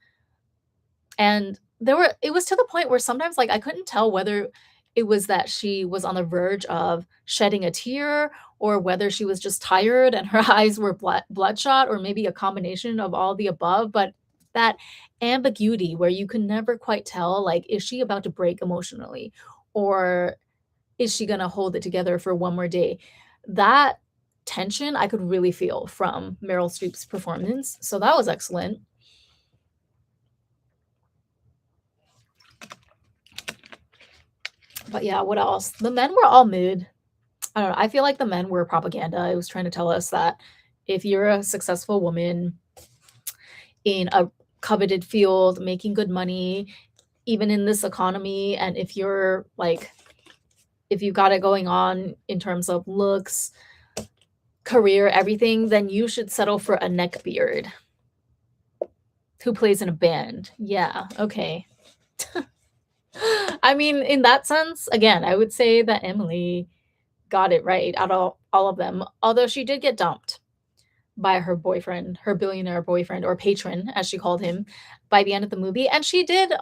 and it was to the point where sometimes like I couldn't tell whether it was that she was on the verge of shedding a tear, or whether she was just tired and her eyes were bloodshot, or maybe a combination of all the above. But that ambiguity where you can never quite tell, like, is she about to break emotionally, or is she going to hold it together for one more day? That tension I could really feel from Meryl Streep's performance. So that was excellent. But yeah, what else? The men were all mid. I don't know. I feel like the men were propaganda. It was trying to tell us that if you're a successful woman in a coveted field, making good money, even in this economy, and if you got it going on in terms of looks, career, everything, then you should settle for a neckbeard who plays in a band. Yeah, okay. I mean, in that sense, again, I would say that Emily got it right out of all of them, although she did get dumped by her boyfriend, her billionaire boyfriend, or patron, as she called him, by the end of the movie. And she did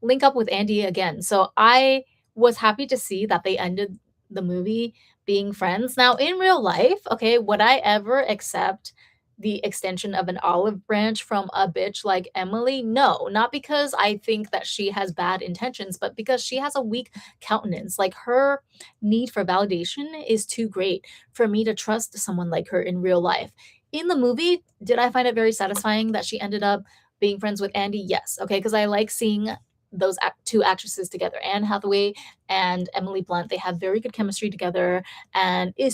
link up with Andy again. So I was happy to see that they ended the movie being friends. Now, in real life, okay, would I ever accept the extension of an olive branch from a bitch like Emily? No, not because I think that she has bad intentions, but because she has a weak countenance. Like, her need for validation is too great for me to trust someone like her in real life. In the movie, did I find it very satisfying that she ended up being friends with Andy? Yes. Okay. Because I like seeing those two actresses together. Anne Hathaway and Emily Blunt, they have very good chemistry together. And it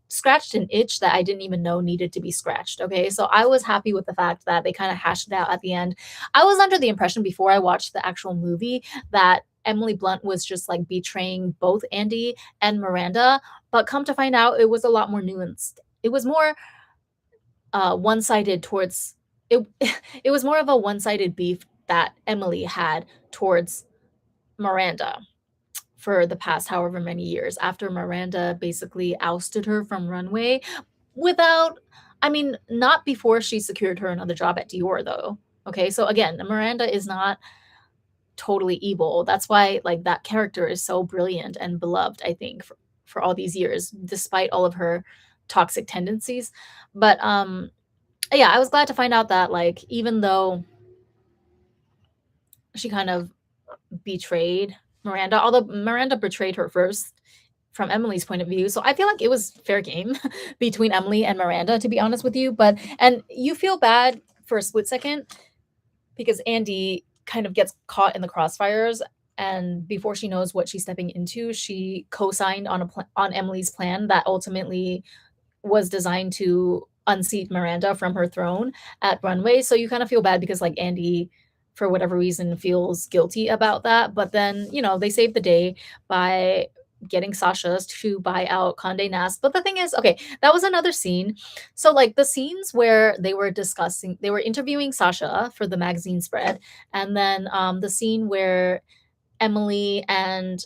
scratched an itch that I didn't even know needed to be scratched. Okay. So I was happy with the fact that they kind of hashed it out at the end. I was under the impression before I watched the actual movie that Emily Blunt was just like betraying both Andy and Miranda, but come to find out, it was a lot more nuanced. It was more one-sided towards it. It was more of a one-sided beef that Emily had towards Miranda for the past however many years, after Miranda basically ousted her from Runway without, I mean, not before she secured her another job at Dior, though. Okay, so again, Miranda is not totally evil. That's why like that character is so brilliant and beloved, I think, for all these years, despite all of her toxic tendencies. But yeah, I was glad to find out that like even though she kind of betrayed Miranda, although Miranda betrayed her first from Emily's point of view. So I feel like it was fair game between Emily and Miranda, to be honest with you. But and you feel bad for a split second because Andy kind of gets caught in the crossfires, and before she knows what she's stepping into, she co-signed on on Emily's plan that ultimately was designed to unseat Miranda from her throne at Runway. So you kind of feel bad because like Andy, for whatever reason, feels guilty about that. But then, they save the day by getting Sasha to buy out Condé Nast. But the thing is, okay, that was another scene. So like the scenes where they were interviewing Sasha for the magazine spread, and then the scene where Emily and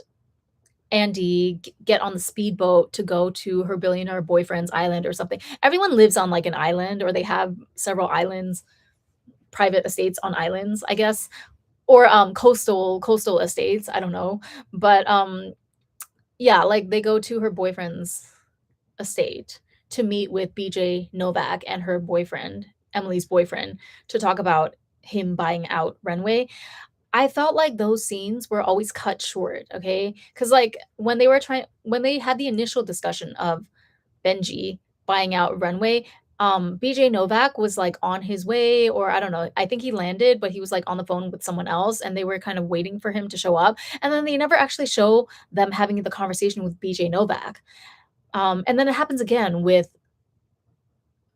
Andy get on the speedboat to go to her billionaire boyfriend's island or something. Everyone lives on like an island, or they have several islands, private estates on islands, I guess, or coastal estates. I don't know, but yeah, like they go to her boyfriend's estate to meet with BJ Novak and her boyfriend, Emily's boyfriend, to talk about him buying out Renway. I felt like those scenes were always cut short, okay? Because like when they had the initial discussion of Benji buying out Runway, BJ Novak was like on his way, or I don't know. I think he landed, but he was like on the phone with someone else, and they were kind of waiting for him to show up. And then they never actually show them having the conversation with BJ Novak. And then it happens again with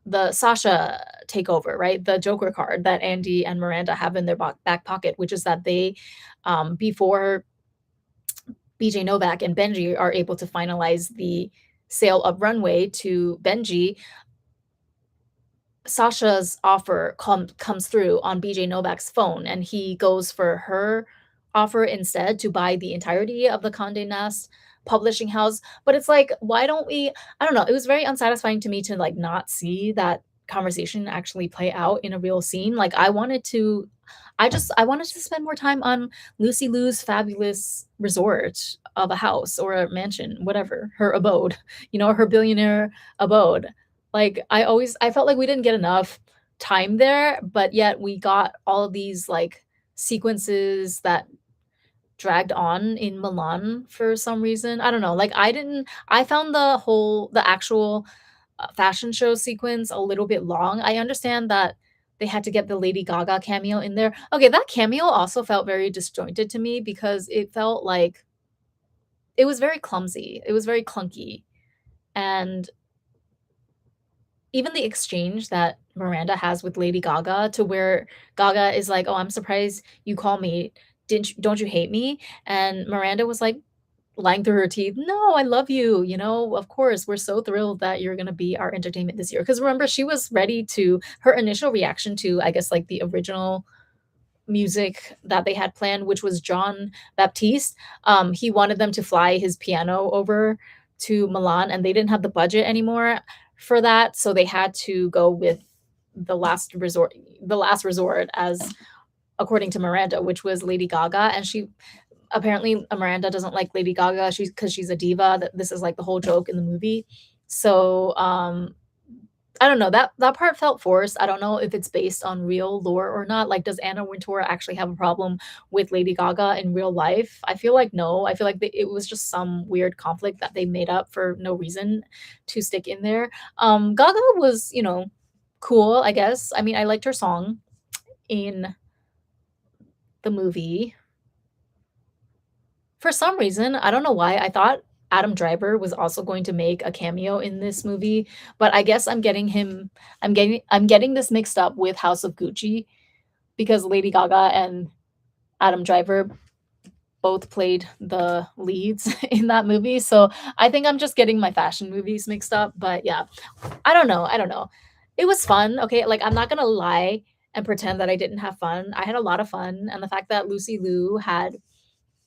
the Sasha takeover, right? The Joker card that Andy and Miranda have in their back pocket, which is that they, before BJ Novak and Benji are able to finalize the sale of Runway to Benji, Sasha's offer comes through on BJ Novak's phone, and he goes for her offer instead to buy the entirety of the Condé Nast publishing house. But it's like, why don't we? I don't know. It was very unsatisfying to me to like not see that conversation actually play out in a real scene. Like I wanted to spend more time on Lucy Liu's fabulous resort of a house or a mansion, whatever, her abode, her billionaire abode. Like I felt like we didn't get enough time there, but yet we got all of these like sequences that dragged on in Milan for some reason. I don't know. Like I found the actual fashion show sequence a little bit long. I understand that they had to get the Lady Gaga cameo in there. Okay, that cameo also felt very disjointed to me because it felt like it was very clumsy. It was very clunky. And even the exchange that Miranda has with Lady Gaga, to where Gaga is like, "Oh, I'm surprised you call me. Don't you hate me?" And Miranda was like, lying through her teeth, "No, I love you. Of course, we're so thrilled that you're gonna be our entertainment this year." Because remember, she was ready to her initial reaction to, I guess, like the original music that they had planned, which was John Baptiste. He wanted them to fly his piano over to Milan, and they didn't have the budget anymore for that, so they had to go with the last resort, as according to Miranda, which was Lady Gaga. And she apparently Miranda doesn't like Lady Gaga. She's a diva. That this is like the whole joke in the movie. So I don't know, that part felt forced. I don't know if it's based on real lore or not. Like, does Anna Wintour actually have a problem with Lady Gaga in real life? I feel like no. I feel like it was just some weird conflict that they made up for no reason to stick in there. Gaga was, cool, I guess. I mean, I liked her song in the movie. For some reason, I don't know why, I thought Adam Driver was also going to make a cameo in this movie, but I guess I'm getting this mixed up with House of Gucci, because Lady Gaga and Adam Driver both played the leads in that movie. So I think I'm just getting my fashion movies mixed up. But yeah, I don't know. I don't know. It was fun. Okay. Like, I'm not going to lie and pretend that I didn't have fun. I had a lot of fun. And the fact that Lucy Liu had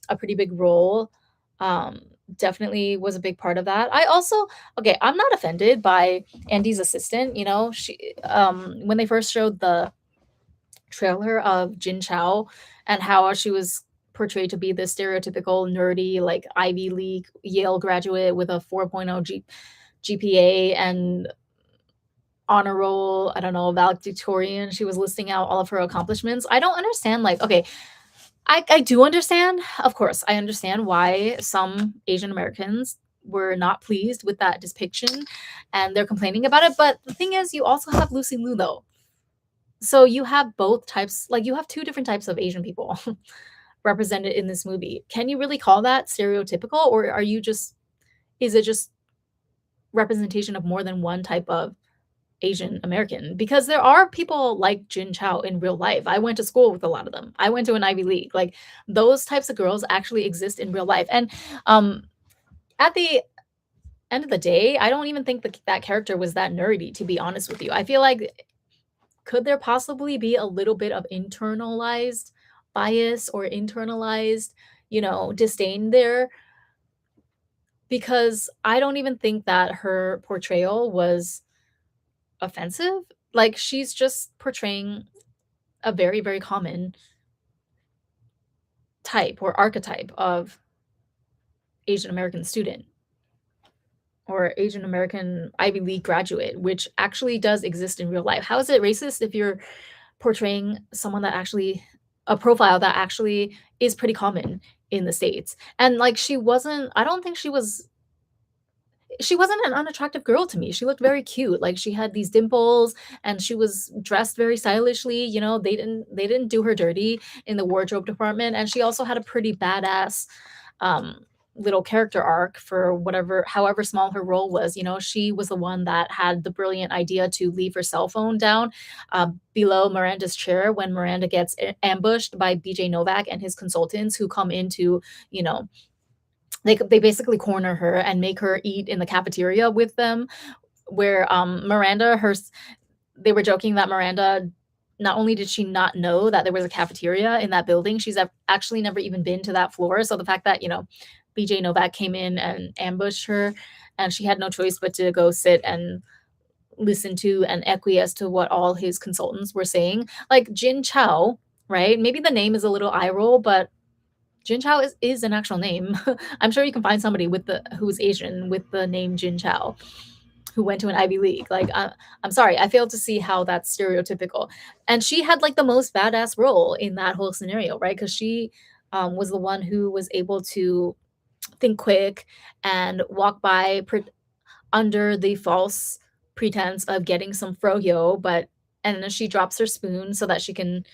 a pretty big role, um, definitely was a big part of that. I also, okay, I'm not offended by Andy's assistant. She, when they first showed the trailer of Jin Chao and how she was portrayed to be this stereotypical nerdy, like Ivy League Yale graduate with a 4.0 GPA and honor roll, I don't know, valedictorian. She was listing out all of her accomplishments. I don't understand. Like, okay, I do understand. Of course, I understand why some Asian Americans were not pleased with that depiction and they're complaining about it. But the thing is, you also have Lucy Liu though. So you have both types, like you have two different types of Asian people represented in this movie. Can you really call that stereotypical, or are you just, is it just representation of more than one type of Asian American? Because there are people like Jin Chao in real life. I went to school with a lot of them. I went to an Ivy League. Like those types of girls actually exist in real life. And um at the end of the day, I don't even think that character was that nerdy, to be honest with you. I feel like could there possibly be a little bit of internalized bias or internalized, disdain there? Because I don't even think that her portrayal was offensive. Like she's just portraying a very, very common type or archetype of Asian American student or Asian American Ivy League graduate, which actually does exist in real life. How is it racist if you're portraying someone that actually, a profile that actually is pretty common in the States? And like I don't think she wasn't an unattractive girl to me. She looked very cute. Like she had these dimples and she was dressed very stylishly. They didn't do her dirty in the wardrobe department. And she also had a pretty badass um little character arc for whatever however small her role was. She was the one that had the brilliant idea to leave her cell phone down below Miranda's chair when Miranda gets ambushed by BJ Novak and his consultants who come into, you know, they basically corner her and make her eat in the cafeteria with them, where Miranda her they were joking that Miranda, not only did she not know that there was a cafeteria in that building, she's actually never even been to that floor. So the fact that, BJ Novak came in and ambushed her and she had no choice but to go sit and listen to and acquiesce to what all his consultants were saying. Like Jin Chao, right? Maybe the name is a little eye roll, but Jin Chao is an actual name. I'm sure you can find somebody who's Asian with the name Jin Chao who went to an Ivy League. Like, I'm sorry, I failed to see how that's stereotypical. And she had like the most badass role in that whole scenario, right? Because she was the one who was able to think quick and walk by under the false pretense of getting some froyo, but and then she drops her spoon so that she can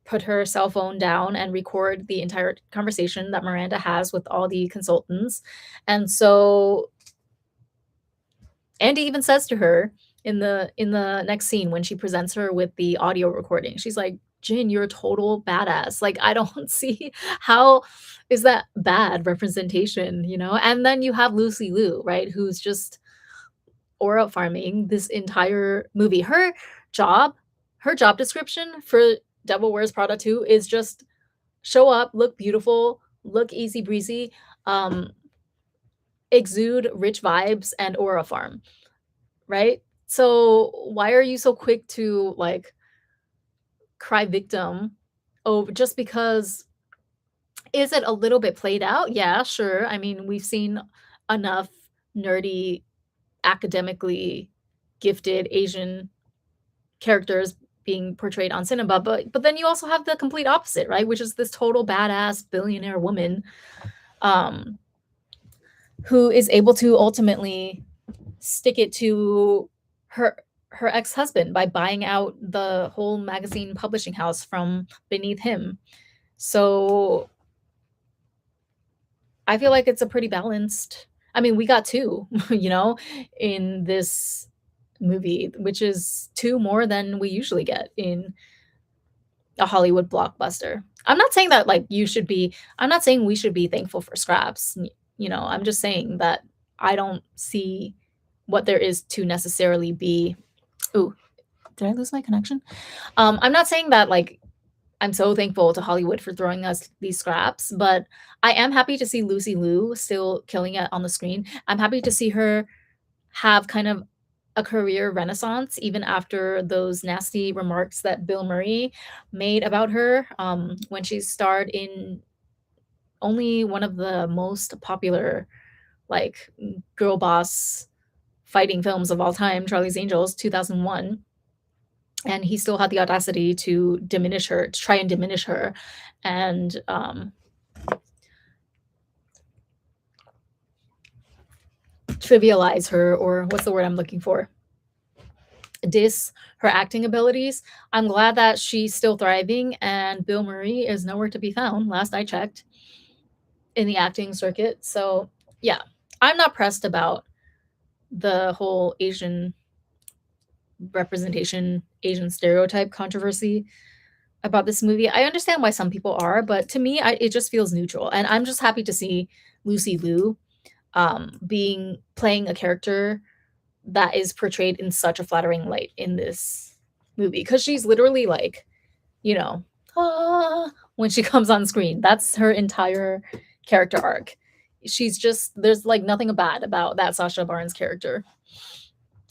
put her cell phone down and record the entire conversation that Miranda has with all the consultants. And so Andy even says to her in the next scene when she presents her with the audio recording, she's like, "Jin, you're a total badass." Like, I don't see how is that bad representation? And then you have Lucy Liu, right, who's just aura farming this entire movie. Job, her job description for Devil Wears Prada 2 is just show up, look beautiful, look easy breezy, um, exude rich vibes, and aura farm, right? So why are you so quick to like cry victim? Oh, just because is it a little bit played out? Yeah, sure. I mean, we've seen enough nerdy, academically gifted Asian characters being portrayed on cinema, but then you also have the complete opposite, right? Which is this total badass billionaire woman um who is able to ultimately stick it to her ex-husband by buying out the whole magazine publishing house from beneath him. So I feel like it's a pretty balanced, I mean, we got two, in this movie, which is two more than we usually get in a Hollywood blockbuster. I'm not saying that like I'm not saying we should be thankful for scraps. I'm just saying that I don't see what there is to necessarily be. Ooh, did I lose my connection? I'm not saying that like I'm so thankful to Hollywood for throwing us these scraps, but I am happy to see Lucy Liu still killing it on the screen. I'm happy to see her have kind of a career renaissance even after those nasty remarks that Bill Murray made about her when she starred in only one of the most popular like girl boss fighting films of all time, Charlie's Angels, 2001. And he still had the audacity to try and diminish her. And trivialize her, or what's the word I'm looking for? Diss her acting abilities. I'm glad that she's still thriving and Bill Murray is nowhere to be found, last I checked, in the acting circuit. So, yeah, I'm not pressed about the whole Asian representation, Asian stereotype controversy about this movie. I understand why some people are, but to me, it just feels neutral. And I'm just happy to see Lucy Liu being playing a character that is portrayed in such a flattering light in this movie because she's literally like, you know, ah, when she comes on screen. That's her entire character arc. She's just there's like nothing bad about that Sasha Barnes character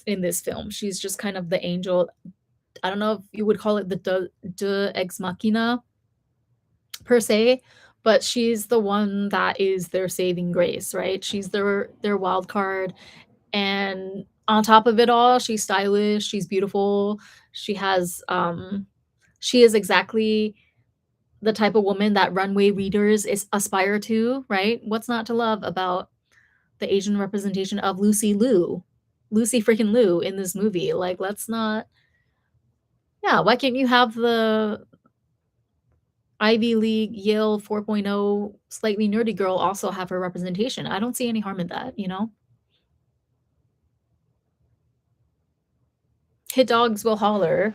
in this film. She's just kind of the angel. I don't know if you would call it the de ex machina per se, but she's the one that is their saving grace, right? She's their wild card, and on top of it all, she's stylish, she's beautiful, she has she is exactly the type of woman that runway readers aspire to, right? What's not to love about the Asian representation of Lucy freaking Liu in this movie? Like, let's not. Yeah, why can't you have the Ivy League Yale 4.0 slightly nerdy girl also have her representation? I don't see any harm in that, you know? Hit dogs will holler.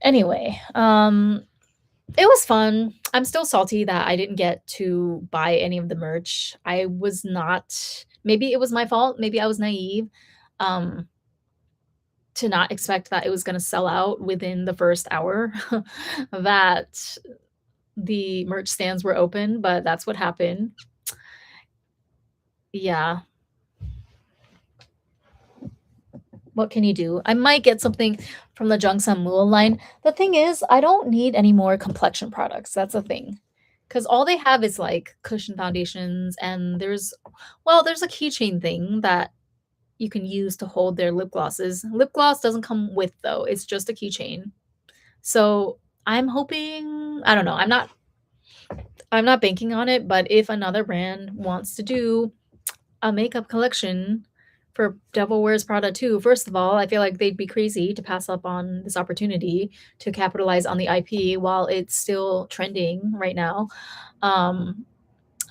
Anyway, it was fun. I'm still salty that I didn't get to buy any of the merch. I was not, maybe it was my fault, maybe I was naive, um, to not expect that it was gonna sell out within the first hour that the merch stands were open, but that's what happened. Yeah. What can you do? I might get something from the Jungsam Mule line. The thing is, I don't need any more complexion products. That's a thing. Because all they have is like cushion foundations, and there's a keychain thing that you can use to hold their lip glosses. Lip gloss doesn't come with though, it's just a keychain. So I'm hoping, I don't know, I'm not banking on it, but if another brand wants to do a makeup collection for Devil Wears Prada 2, first of all, I feel like they'd be crazy to pass up on this opportunity to capitalize on the IP while it's still trending right now. Um,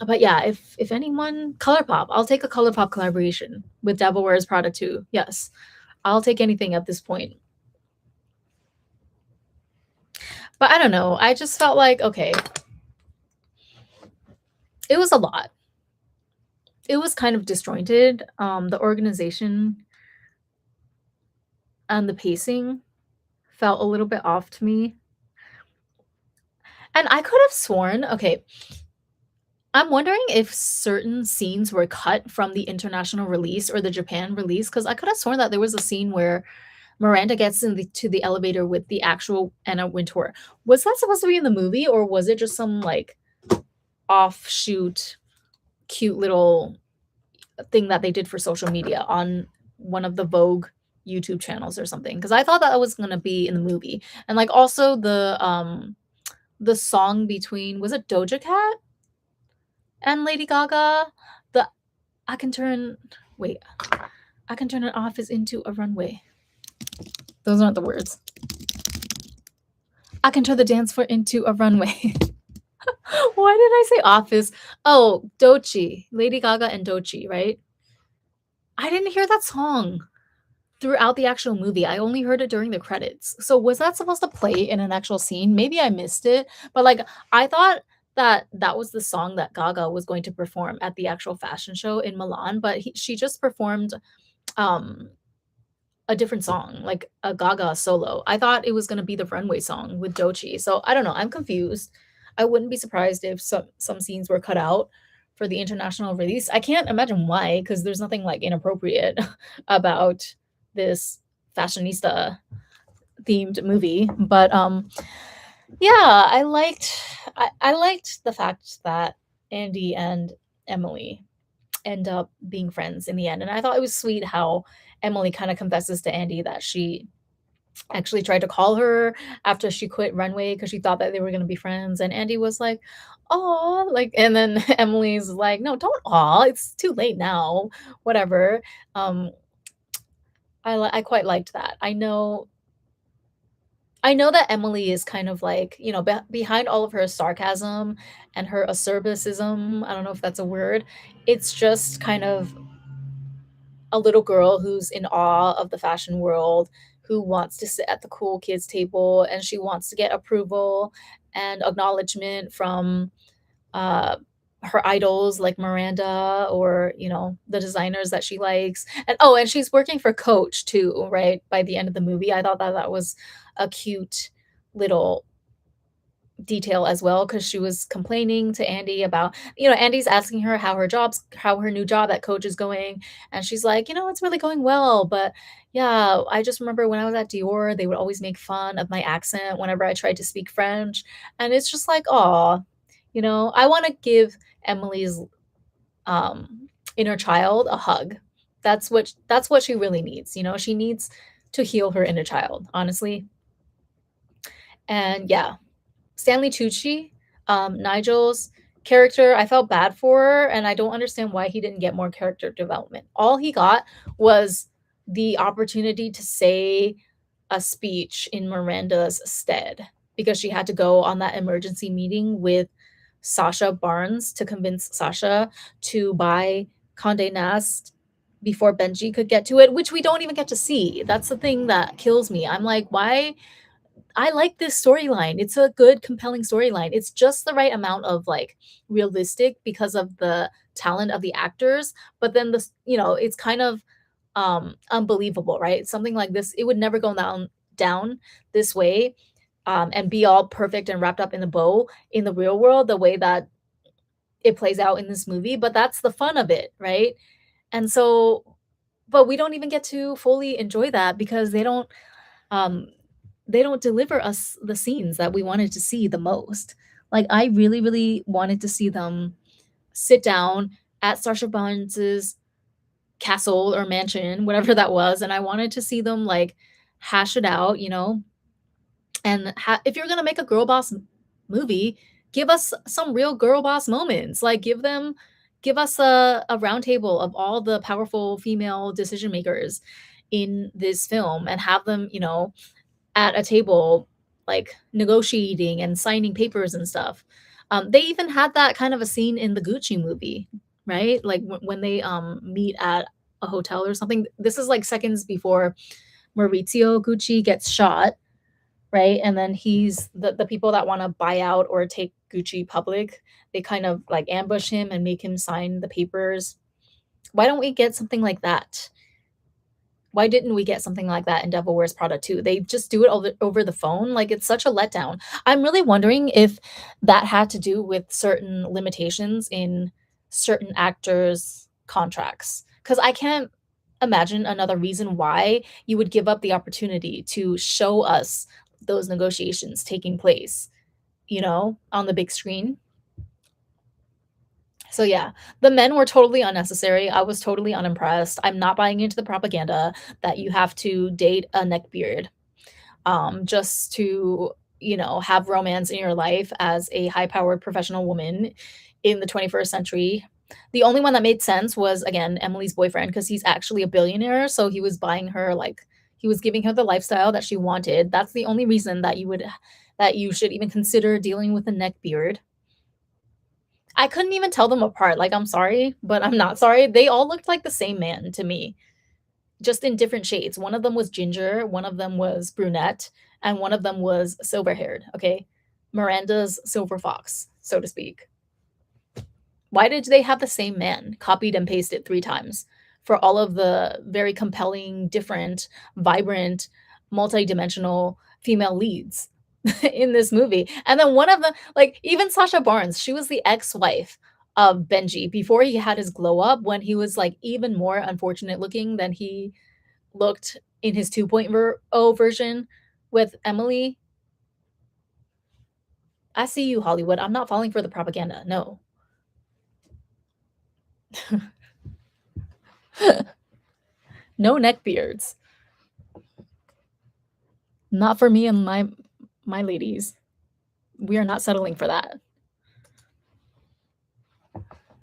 but yeah, if anyone, ColourPop, I'll take a ColourPop collaboration with Devil Wears Prada 2. Yes, I'll take anything at this point. But I don't know. I just felt like, okay, it was a lot. It was kind of disjointed. The organization and the pacing felt a little bit off to me. And I could have sworn, okay, I'm wondering if certain scenes were cut from the international release or the Japan release, because I could have sworn that there was a scene where Miranda gets to the elevator with the actual Anna Wintour. Was that supposed to be in the movie, or was it just some like offshoot, cute little thing that they did for social media on one of the Vogue YouTube channels or something? Because I thought that was gonna be in the movie, and like also the song between, was it Doja Cat and Lady Gaga? The I can turn wait, I can turn an office into a runway. Those aren't the words. I can turn the dance floor into a runway. Why did I say office? Oh, Dochi, Lady Gaga and Dochi, right? I didn't hear that song throughout the actual movie. I only heard it during the credits. So was that supposed to play in an actual scene? Maybe I missed it, but like I thought that that was the song that Gaga was going to perform at the actual fashion show in Milan, but she just performed um a different song, like a Gaga solo. I thought it was going to be the runway song with Dochi. So I don't know, I'm confused. I wouldn't be surprised if some scenes were cut out for the international release. I can't imagine why, because there's nothing like inappropriate about this fashionista themed movie. But yeah, I liked the fact that Andy and Emily end up being friends in the end. And I thought it was sweet how Emily kind of confesses to Andy that she actually tried to call her after she quit Runway because she thought that they were gonna be friends, and Andy was like, "Aw," like, and then Emily's like, "No, don't aw, it's too late now, whatever." Um, I quite liked that. I know that Emily is kind of like, behind all of her sarcasm and her acerbicism, I don't know if that's a word, it's just kind of a little girl who's in awe of the fashion world, who wants to sit at the cool kids table, and she wants to get approval and acknowledgement from uh her idols like Miranda, or the designers that she likes. And oh, and she's working for Coach too, right? By the end of the movie, I thought that that was a cute little detail as well, because she was complaining to Andy about, Andy's asking her how her new job at Coach is going, and she's like, "It's really going well, but yeah, I just remember when I was at Dior, they would always make fun of my accent whenever I tried to speak French." And it's just like, "Aw," I want to give Emily's inner child a hug. That's what she really needs. She needs to heal her inner child, honestly. And yeah, Stanley Tucci, Nigel's character, I felt bad for, and I don't understand why he didn't get more character development. All he got was the opportunity to say a speech in Miranda's stead, because she had to go on that emergency meeting with Sasha Barnes to convince Sasha to buy Condé Nast before Benji could get to it, which we don't even get to see. That's the thing that kills me. I'm like, why? I like this storyline. It's a good, compelling storyline. It's just the right amount of like realistic because of the talent of the actors, but then it's kind of unbelievable, right? Something like this, it would never go down this way, and be all perfect and wrapped up in a bow in the real world the way that it plays out in this movie, but that's the fun of it, right? And so, but we don't even get to fully enjoy that because um they don't deliver us the scenes that we wanted to see the most. Like, I really, really wanted to see them sit down at Sarsha Barnes's castle or mansion, whatever that was, and I wanted to see them like hash it out, and if you're gonna make a girl boss movie, give us some real girl boss moments. Like, give us a roundtable of all the powerful female decision makers in this film, and have them, at a table, like negotiating and signing papers and stuff. They even had that kind of a scene in the Gucci movie, right? Like when they meet at a hotel or something. This is like seconds before Maurizio Gucci gets shot, right? And then the people that want to buy out or take Gucci public, they kind of like ambush him and make him sign the papers. Why don't we get something like that? Why didn't we get something like that in Devil Wears Prada 2? They just do it over the phone. Like, it's such a letdown. I'm really wondering if that had to do with certain limitations in certain actors' contracts. Because I can't imagine another reason why you would give up the opportunity to show us those negotiations taking place, on the big screen. So yeah, the men were totally unnecessary. I was totally unimpressed. I'm not buying into the propaganda that you have to date a neckbeard, just to, have romance in your life as a high-powered professional woman in the 21st century. The only one that made sense was, again, Emily's boyfriend, because he's actually a billionaire, so he was buying her like he was giving her the lifestyle that she wanted. That's the only reason that you should even consider dealing with a neckbeard. I couldn't even tell them apart, like, I'm sorry, but I'm not sorry. They all looked like the same man to me, just in different shades. One of them was ginger, one of them was brunette, and one of them was silver-haired, okay? Miranda's silver fox, so to speak. Why did they have the same man copied and pasted 3 times for all of the very compelling, different, vibrant, multidimensional female leads in this movie? And then one of them, like, even Sasha Barnes, she was the ex-wife of Benji before he had his glow up, when he was, like, even more unfortunate looking than he looked in his 2.0 version with Emily. I see you, Hollywood. I'm not falling for the propaganda, no. No neckbeards. Not for me and my ladies. We are not settling for that.